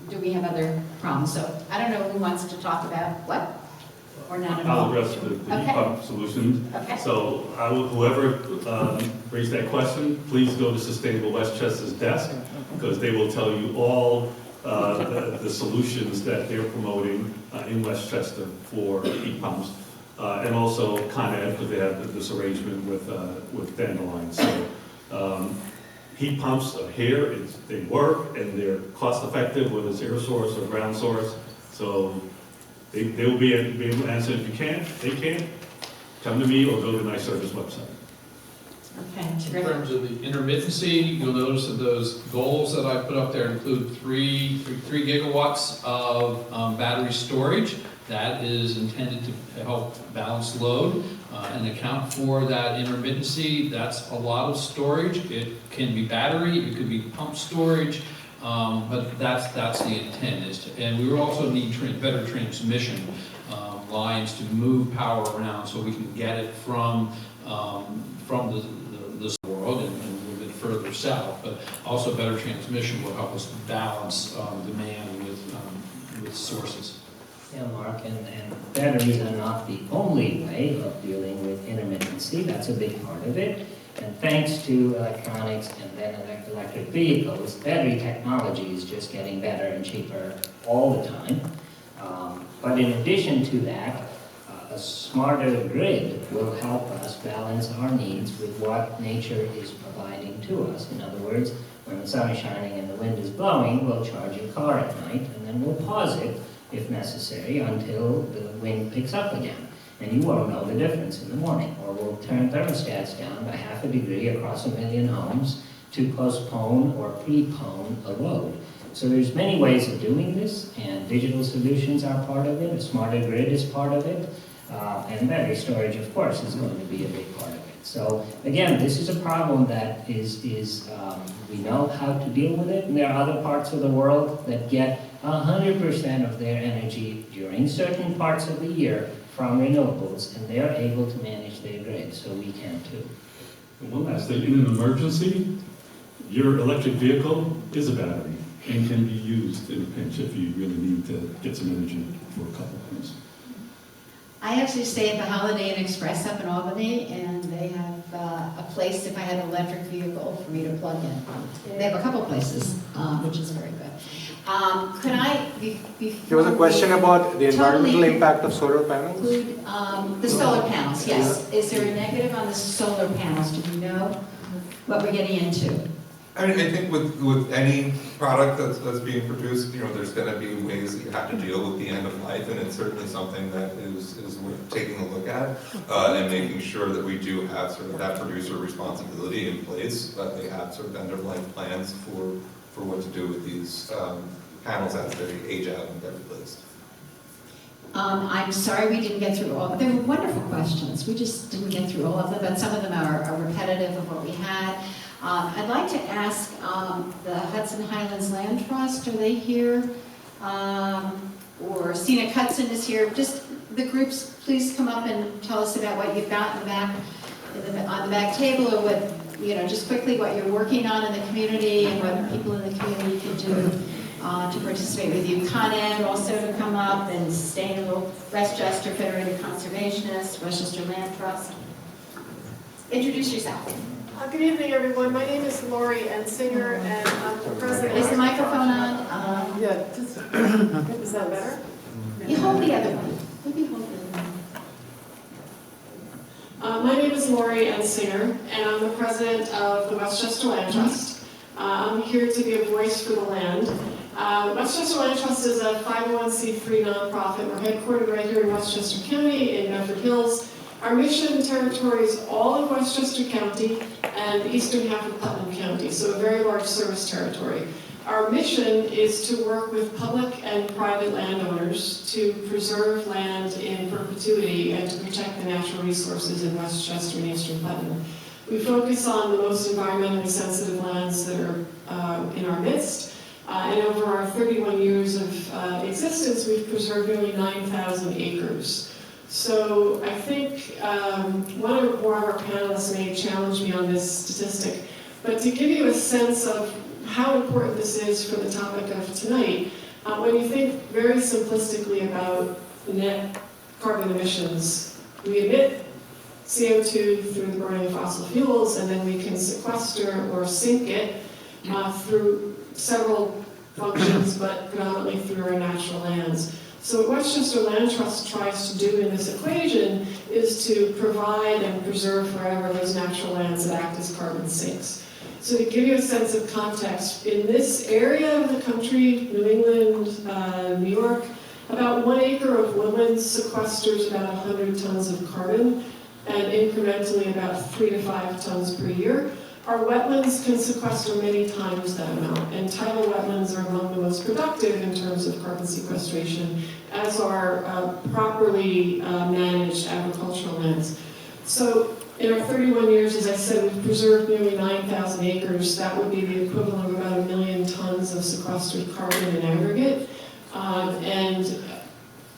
do we have other problems? So I don't know who wants to talk about what, or not at all. I'll address the heat Okay. pump solutions. Okay. So whoever raised that question, please go to Sustainable Westchester's desk, because they will tell you all the solutions that they're promoting in Westchester for heat pumps. And also Con Ed, because they have this arrangement with Dandelion. So heat pumps are here, they work, and they're cost effective, whether it's air source or ground source. So they will be able to answer. If you can't, they can't, come to me or go to the NYSERDA's website. Okay, In terrific. terms of the intermittency, you'll notice that those goals that I put up there include 3 gigawatts of battery storage. That is intended to help balance load and account for that intermittency. That's a lot of storage. It can be battery, it could be pump storage, but that's the intent. And we will also need better transmission lines to move power around so we can get it from the world and a little bit further south. But also better transmission will help us balance demand with sources. Yeah, Mark, and batteries are not the only way of dealing with intermittency. That's a big part of it. And thanks to electronics and then electric vehicles, battery technology is just getting better and cheaper all the time. But in addition to that, a smarter grid will help us balance our needs with what nature is providing to us. In other words, when the sun is shining and the wind is blowing, we'll charge your car at night, and then we'll pause it if necessary until the wind picks up again. And you won't know the difference in the morning. Or we'll turn thermostats down by half a degree across 1 million homes to postpone or prepone a load. So there's many ways of doing this, and digital solutions are part of it, a smarter grid is part of it, and battery storage, of course, is going to be a big part of it. So again, this is a problem that we know how to deal with it, and there are other parts of the world that get 100% of their energy during certain parts of the year from renewables, and they're able to manage their grid, so we can too. And one last thing, in an emergency, your electric vehicle is a battery and can be used in a pinch if you really need to get some energy for a couple of minutes. I actually stay at the Holiday Inn Express up in Albany, and they have a place, if I had an electric vehicle, for me to plug in. They have a couple places, which is very good. Could I, There was a question about the environmental Totally. impact of solar panels. include the solar panels? Yes. Is there a negative on the solar panels? Do we know what we're getting into? I mean, I think with any product that's being produced, you know, there's going to be ways that you have to deal with the end of life, and it's certainly something that is worth taking a look at and making sure that we do have sort of that producer responsibility in place, that they have sort of end of life plans for what to do with these panels as they age out and get replaced. I'm sorry we didn't get through all, they were wonderful questions. We just didn't get through all of them, but some of them are repetitive of what we had. I'd like to ask the Hudson Highlands Land Trust, are they here? Or Scenic Hudson is here. Just the groups, please come up and tell us about what you've got in the back, on the back table, or what, just quickly what you're working on in the community and what people in the community can do to participate with you. Con Ed also to come up, and Sustainable, Westchester Federated Conservationists, Westchester Land Trust. Introduce yourself. Good evening, everyone. My name is Lori Ensinger, and I'm the president. Is the microphone on? Yeah. Is that better? You hold the other one. Maybe hold the other one. My name is Lori Ensinger, and I'm the president of the Westchester Land Trust. I'm here to be a voice for the land. Westchester Land Trust is a 501c3 nonprofit. We're headquartered right here in Westchester County in Bedford Hills. Our mission territory is all of Westchester County and the eastern half of Putnam County, so a very large service territory. Our mission is to work with public and private landowners to preserve land in perpetuity and to protect the natural resources in Westchester and eastern Putnam. We focus on the most environmentally sensitive lands that are in our midst. And over our 31 years of existence, we've preserved nearly 9,000 acres. So I think one or more of our panelists may challenge me on this statistic, but to give you a sense of how important this is for the topic of tonight, when you think very simplistically about net carbon emissions, we emit CO2 through the burning of fossil fuels, and then we can sequester or sink it through several functions, but predominantly through our natural lands. So what Westchester Land Trust tries to do in this equation is to provide and preserve forever those natural lands that act as carbon sinks. So to give you a sense of context, in this area of the country, New England, New York, about 1 acre of woodland sequesters about 100 tons of carbon, and incrementally about 3 to 5 tons per year. Our wetlands can sequester many times that amount, and tidal wetlands are among the most productive in terms of carbon sequestration, as are properly managed agricultural lands. So in our 31 years, as I said, we've preserved nearly 9,000 acres. That would be the equivalent of about 1 million tons of sequestered carbon in aggregate. And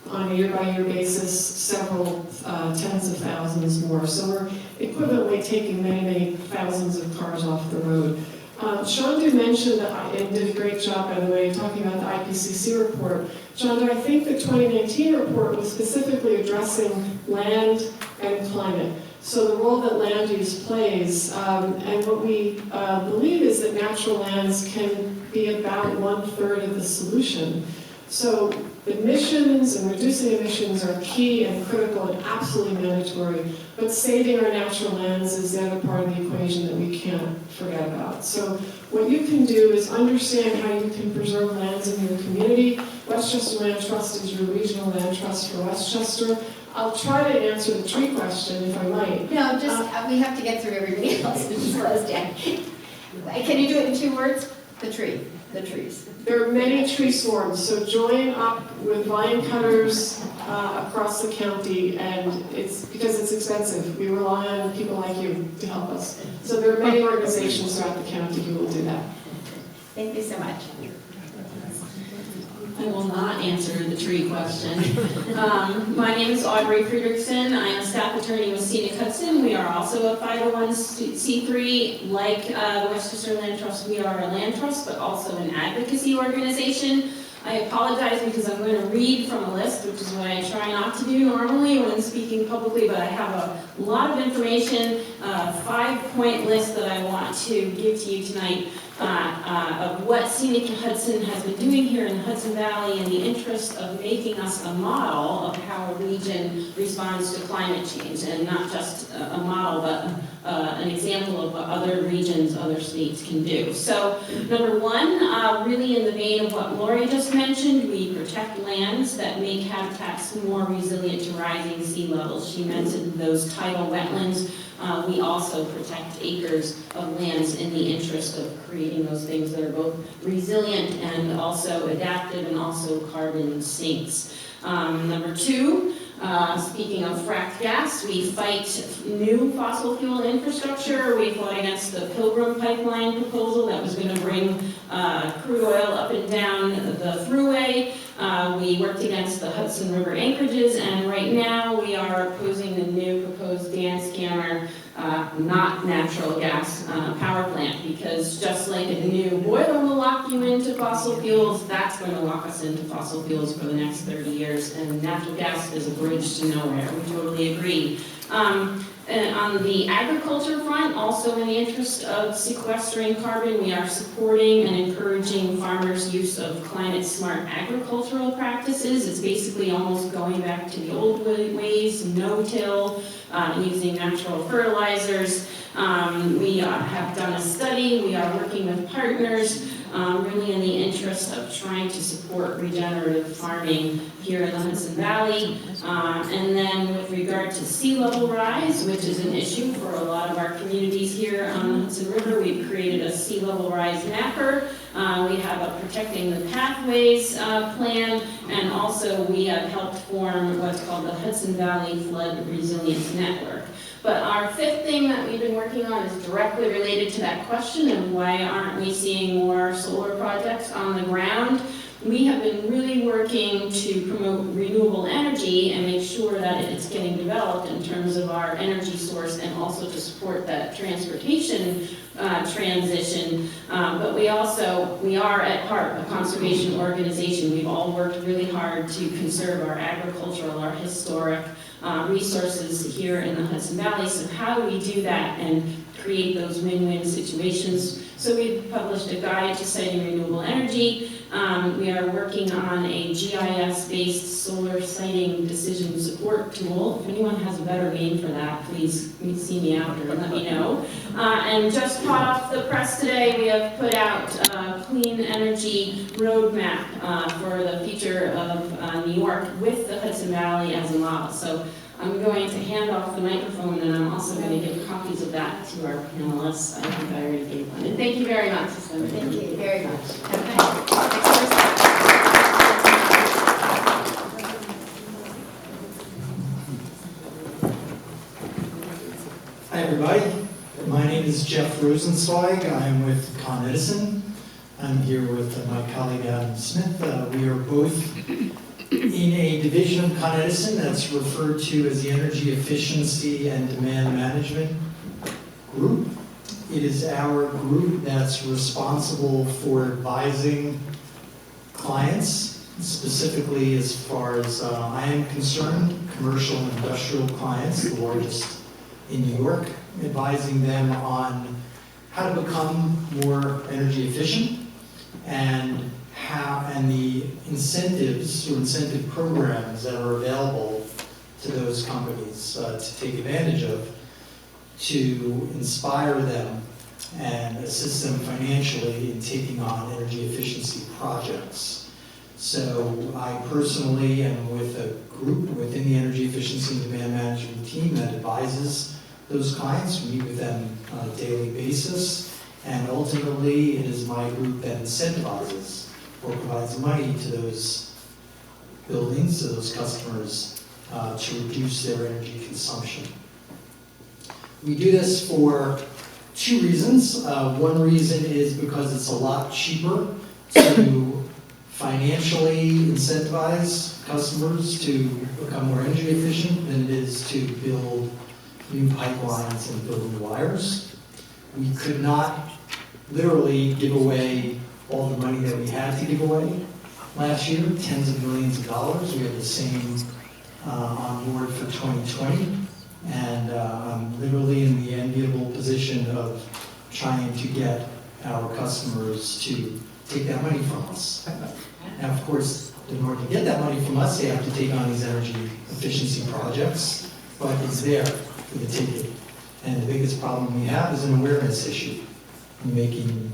on a year-by-year basis, several tens of thousands more. So we're equivalently taking many, many thousands of cars off the road. Chandu mentioned, and did a great job, by the way, talking about the IPCC report. Chandu, I think the 2019 report was specifically addressing land and climate. So the role that land use plays, and what we believe is that natural lands can be about 1/3 of the solution. So emissions and reducing emissions are key and critical and absolutely mandatory, but saving our natural lands is the other part of the equation that we can't forget about. So what you can do is understand how you can preserve lands in your community. Westchester Land Trust is your regional land trust for Westchester. I'll try to answer the tree question if I might. No, just, we have to get through everybody else and slow down. Can you do it in 2 words? The trees. There are many tree swarms, so join up with vine cutters across the county, and it's because it's expensive. We rely on people like you to help us. So there are many organizations throughout the county who will do that. Thank you so much. I will not answer the tree question. My name is Audrey Friedrichsen. I am a staff attorney with Scenic Hudson. We are also a 501c3. Like the Westchester Land Trust, we are a land trust, but also an advocacy organization. I apologize because I'm going to read from a list, which is what I try not to do normally when speaking publicly, but I have a lot of information, a 5-point list that I want to give to you tonight. Of what Scenic Hudson has been doing here in the Hudson Valley in the interest of making us a model of how a region responds to climate change, and not just a model, but an example of what other regions, other states can do. So, number one, really in the vein of what Lori just mentioned, we protect lands that make habitats more resilient to rising sea levels. She mentioned those tidal wetlands. We also protect acres of lands in the interest of creating those things that are both resilient and also adaptive and also carbon sinks. Number two, speaking of fracked gas, we fight new fossil fuel infrastructure. We fought against the Pilgrim pipeline proposal that was going to bring crude oil up and down the thruway. We worked against the Hudson River anchorages, and right now we are opposing the new proposed Dan Scammer, not natural gas power plant, because just like a new boiler will lock you into fossil fuels, that's going to lock us into fossil fuels for the next 30 years, and natural gas is a bridge to nowhere. We totally agree. And on the agriculture front, also in the interest of sequestering carbon, we are supporting and encouraging farmers' use of climate-smart agricultural practices. It's basically almost going back to the old ways, no-till, using natural fertilizers. We have done a study. We are working with partners, really in the interest of trying to support regenerative farming here in the Hudson Valley. And then with regard to sea level rise, which is an issue for a lot of our communities here on the Hudson River, we've created a sea level rise mapper. We have a Protecting the Pathways plan, and also we have helped form what's called the Hudson Valley Flood Resilience Network. But our fifth thing that we've been working on is directly related to that question of why aren't we seeing more solar projects on the ground. We have been really working to promote renewable energy and make sure that it's getting developed in terms of our energy source, and also to support that transportation transition. But we are at heart a conservation organization. We've all worked really hard to conserve our agricultural, our historic resources here in the Hudson Valley. So how do we do that and create those win-win situations? So we've published a guide to siting renewable energy. We are working on a GIS-based solar siting decision support tool. If anyone has a better name for that, please see me after and let me know. And just hot off the press today, we have put out a clean energy roadmap for the future of New York with the Hudson Valley as a model. So I'm going to hand off the microphone, and I'm also going to give copies of that to our panelists. I think I already gave one. And thank you very much. Thank you very much. Okay. Hi everybody, my name is Jeff Rosenzweig. I'm with Con Edison. I'm here with my colleague Adam Smith. We are both in a division of Con Edison that's referred to as the Energy Efficiency and Demand Management Group. It is our group that's responsible for advising clients, specifically as far as I am concerned, commercial and industrial clients, the largest in New York, advising them on how to become more energy efficient and the incentives or incentive programs that are available to those companies to take advantage of, to inspire them and assist them financially in taking on energy efficiency projects. So I personally am with a group within the Energy Efficiency and Demand Management team that advises those clients. We meet with them on a daily basis, and ultimately it is my group that incentivizes or provides money to those buildings, to those customers, to reduce their energy consumption. We do this for two reasons. One reason is because it's a lot cheaper to financially incentivize customers to become more energy efficient than it is to build new pipelines and build new wires. We could not literally give away all the money that we had to give away last year, tens of millions of dollars. We have the same on board for 2020. And I'm literally in the enviable position of trying to get our customers to take that money from us. Now, of course, in order to get that money from us, they have to take on these energy efficiency projects, but it's there for the taking. And the biggest problem we have is an awareness issue in making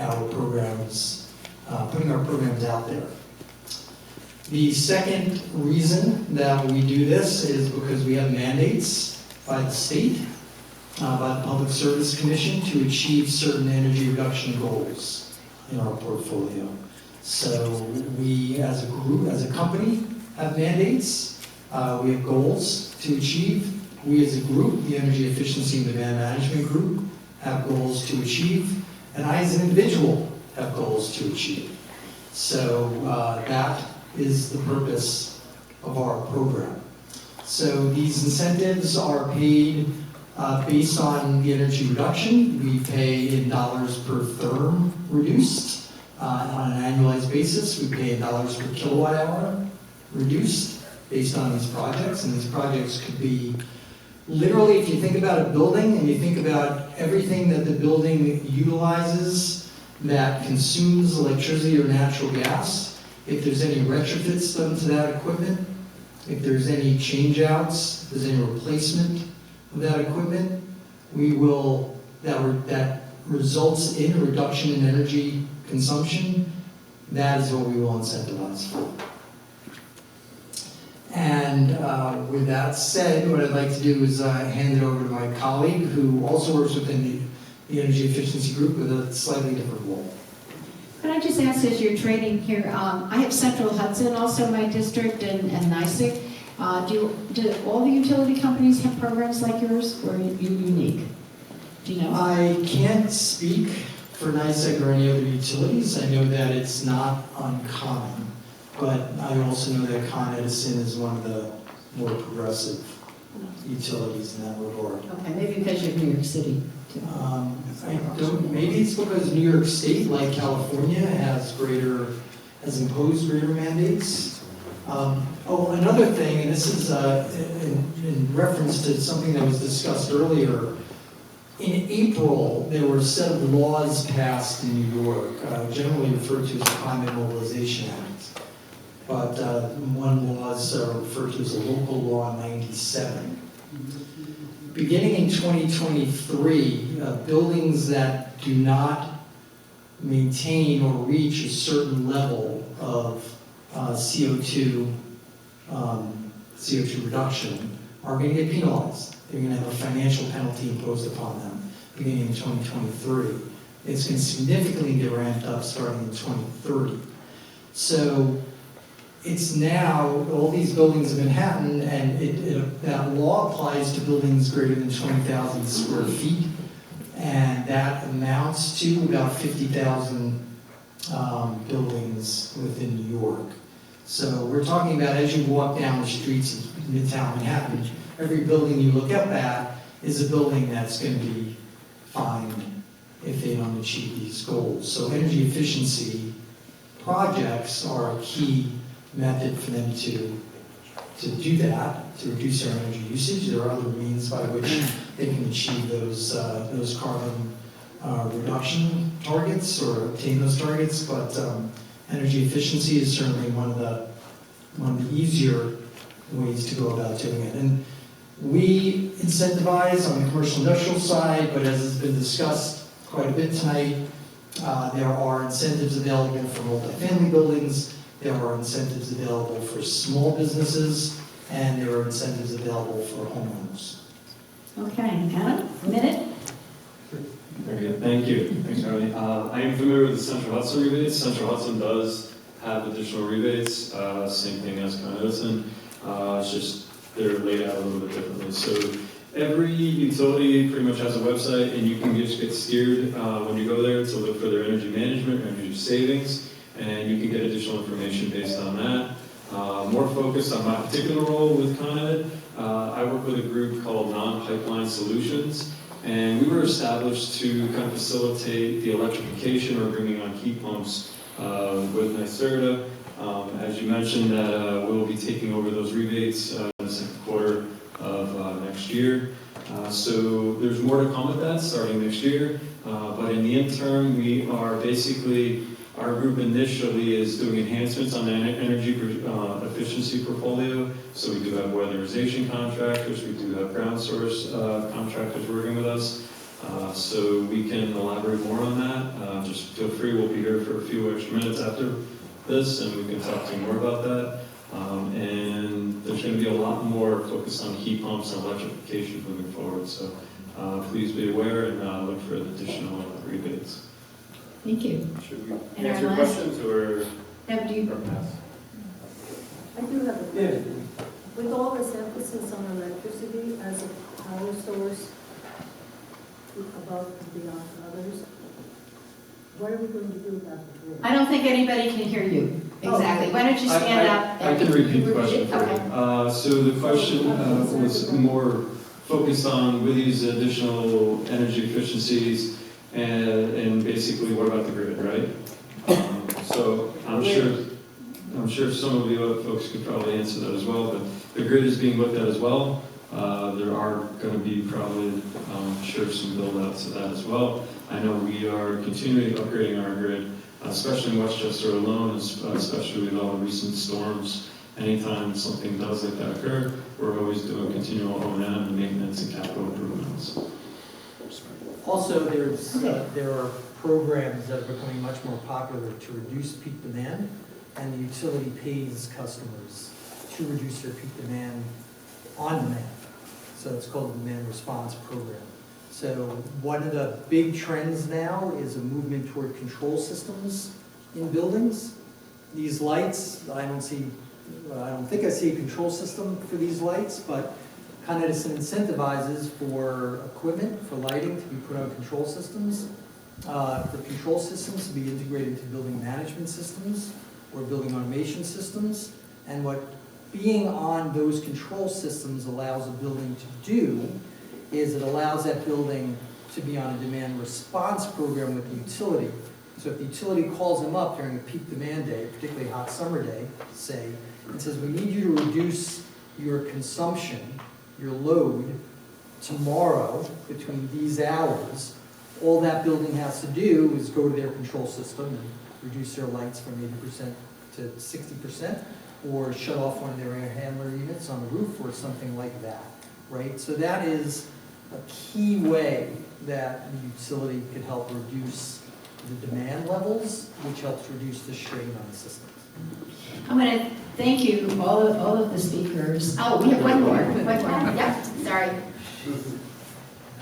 our programs, putting our programs out there. The second reason that we do this is because we have mandates by the state, by the Public Service Commission, to achieve certain energy reduction goals in our portfolio. So we, as a group, as a company, have mandates. We have goals to achieve. We as a group, the Energy Efficiency and Demand Management Group, have goals to achieve. And I as an individual have goals to achieve. So that is the purpose of our program. So these incentives are paid based on the energy reduction. We pay in dollars per therm reduced. On an annualized basis, we pay in dollars per kilowatt hour reduced based on these projects. And these projects could be literally, if you think about a building and you think about everything that the building utilizes that consumes electricity or natural gas, if there's any retrofits done to that equipment, if there's any change-outs, if there's any replacement of that equipment, that results in a reduction in energy consumption, that is what we will incentivize for. And with that said, what I'd like to do is hand it over to my colleague who also works within the Energy Efficiency Group with a slightly different role. Could I just ask, as you're trading here, I have Central Hudson also in my district and NYSEG. Do all the utility companies have programs like yours, or are you unique? Do you know? I can't speak for NYSEG or any other utilities. I know that it's not uncommon, but I also know that Con Edison is one of the more progressive utilities in that regard. Okay, maybe because you're New York City, too. Maybe it's because New York State, like California, has imposed greater mandates. Another thing, and this is in reference to something that was discussed earlier. In April, there were a set of laws passed in New York, generally referred to as the Climate Mobilization Act. But one law is referred to as a Local Law 97. Beginning in 2023, buildings that do not maintain or reach a certain level of CO2 reduction are going to get penalized. They're going to have a financial penalty imposed upon them beginning in 2023. It's going to significantly get ramped up starting in 2030. So it's now, all these buildings in Manhattan, and that law applies to buildings greater than 20,000 square feet, and that amounts to about 50,000 buildings within New York. So we're talking about, as you walk down the streets of Midtown Manhattan, every building you look up at is a building that's going to be fined if they don't achieve these goals. So energy efficiency projects are a key method for them to do that, to reduce their energy usage. There are other means by which they can achieve those carbon reduction targets or obtain those targets, but energy efficiency is certainly one of the easier ways to go about doing it. And we incentivize on the commercial industrial side, but as has been discussed quite a bit tonight, there are incentives available for multifamily buildings, there are incentives available for small businesses, and there are incentives available for homeowners. Okay, Adam, a minute? Very good, thank you. Thanks, Charlie. I am familiar with the Central Hudson rebates. Central Hudson does have additional rebates, same thing as Con Edison. It's just they're laid out a little bit differently. So every utility pretty much has a website, and you can just get steered when you go there to look for their energy management, energy savings, and you can get additional information based on that. More focused on my particular role with Con Ed, I work with a group called Non-Pipeline Solutions, and we were established to kind of facilitate the electrification or bringing on heat pumps with NYSERDA. As you mentioned, that we'll be taking over those rebates in the second quarter of next year. So there's more to come with that starting next year. But in the interim, we are basically, our group initially is doing enhancements on the energy efficiency portfolio. So we do have weatherization contractors, we do have ground source contractors working with us. So we can elaborate more on that. Just feel free, we'll be here for a few extra minutes after this, and we can talk to you more about that. And there's going to be a lot more focus on heat pumps and electrification moving forward. So please be aware and look for additional rebates. Thank you. Should we And our answer last- questions or Deb, do you? pass? I do have a question. With all this emphasis on electricity as a power source above and beyond others, what are we going to do about the grid? I don't think anybody can hear you. Exactly. Why don't you stand up? I can repeat the question for Okay. you. So the question was more focused on with these additional energy efficiencies and basically what about the grid, right? So I'm sure some of you folks could probably answer that as well, but the grid is being looked at as well. There are going to be probably, I'm sure, some build-outs of that as well. I know we are continually upgrading our grid, especially in Westchester alone, especially with all the recent storms. Anytime something does like that occur, we're always doing continual O&M and maintenance and capital improvements. Also, there are programs that are becoming much more popular to reduce peak demand, and the utility pays customers to reduce their peak demand on demand. So it's called the Demand Response Program. So one of the big trends now is a movement toward control systems in buildings. These lights, I don't think I see a control system for these lights, but Con Edison incentivizes for equipment, for lighting to be put on control systems, for control systems to be integrated into building management systems or building automation systems. And what being on those control systems allows a building to do is it allows that building to be on a demand response program with the utility. So if the utility calls them up during a peak demand day, particularly a hot summer day, say, and says, we need you to reduce your consumption, your load, tomorrow between these hours, all that building has to do is go to their control system and reduce their lights from 80% to 60%, or shut off one of their air handler units on the roof or something like that, right? So that is a key way that the utility could help reduce the demand levels, which helps reduce the strain on the systems. I'm going to thank you, all of the speakers. Oh, we have one more. Yep, sorry.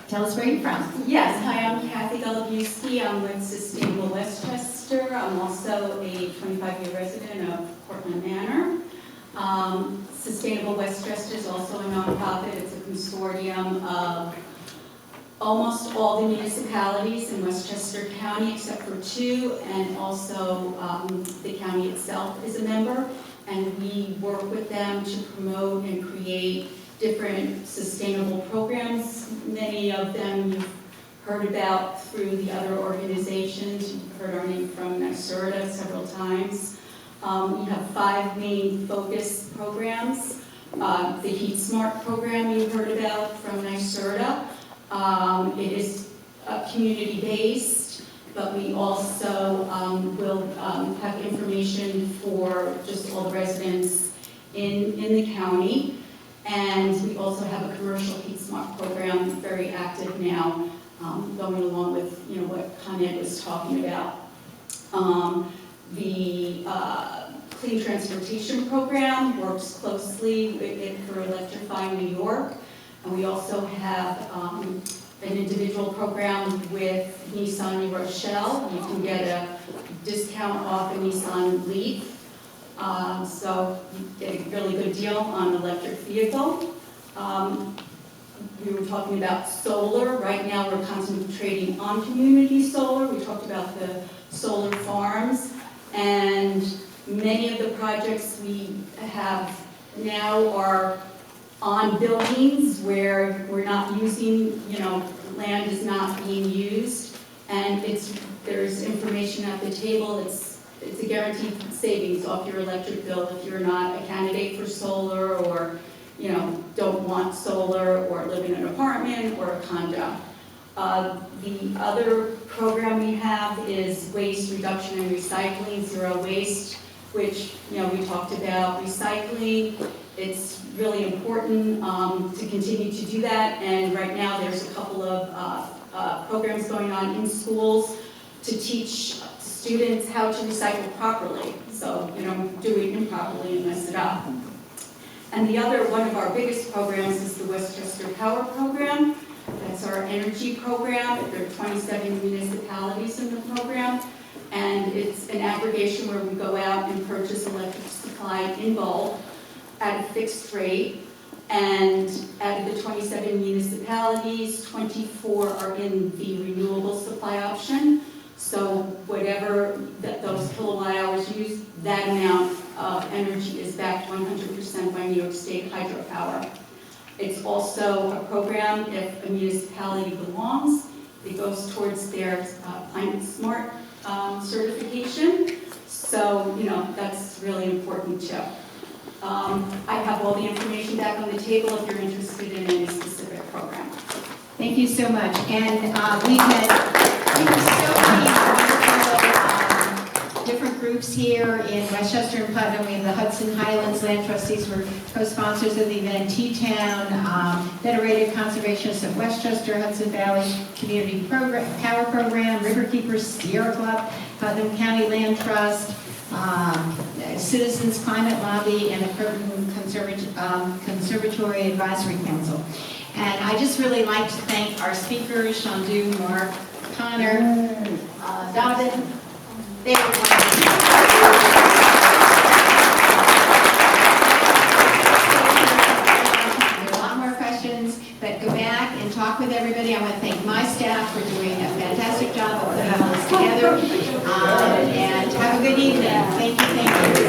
Tell us where you're from. Yes, hi, I'm Kathy Golubuski. I'm with Sustainable Westchester. I'm also a 25-year resident of Portland Manor. Sustainable Westchester is also a nonprofit. It's a consortium of almost all the municipalities in Westchester County except for 2, and also the county itself is a member. And we work with them to promote and create different sustainable programs. Many of them you've heard about through the other organizations. You've heard our name from NYSERDA several times. We have 5 main focus programs. The Heat Smart program you heard about from NYSERDA. It is community-based, but we also will have information for just all the residents in the county. And we also have a commercial Heat Smart program, very active now, going along with what Con Ed was talking about. The Clean Transportation Program works closely for Electrifying New York. And we also have an individual program with Nissan New Rochelle. You can get a discount off a Nissan Leaf. So you get a really good deal on an electric vehicle. We were talking about solar. Right now we're concentrating on community solar. We talked about the solar farms. And many of the projects we have now are on buildings where we're not using, land is not being used. And there's information at the table. It's a guaranteed savings off your electric bill if you're not a candidate for solar or, don't want solar or live in an apartment or a condo. The other program we have is waste reduction and recycling, zero waste, which, we talked about recycling. It's really important to continue to do that. And right now there's a couple of programs going on in schools to teach students how to recycle properly, so you don't do it improperly and mess it up. And the other one of our biggest programs is the Westchester Power Program. That's our energy program. There are 27 municipalities in the program, and it's an aggregation where we go out and purchase electric supply in bulk at a fixed rate. And out of the 27 municipalities, 24 are in the renewable supply option. So whatever those kilowatt hours used, that amount of energy is backed 100% by New York State hydropower. It's also a program, if a municipality belongs, it goes towards their climate smart certification. So, that's really important too. I have all the information back on the table if you're interested in any specific program. Thank you so much. And we've had so many different groups here in Westchester and Putnam. We have the Hudson Highlands Land Trustees were co-sponsors of the event, T-Town, Federated Conservationists of Westchester, Hudson Valley Community Power Program, Riverkeepers, Sierra Club, Putnam County Land Trust, Citizens Climate Lobby, and the Croton Conservatory Advisory Council. And I just really like to thank our speakers, Shandu, Mark, Connor, David. They were wonderful. There are a lot more questions, but go back and talk with everybody. I want to thank my staff for doing a fantastic job of putting all this together. And have a good evening. Thank you.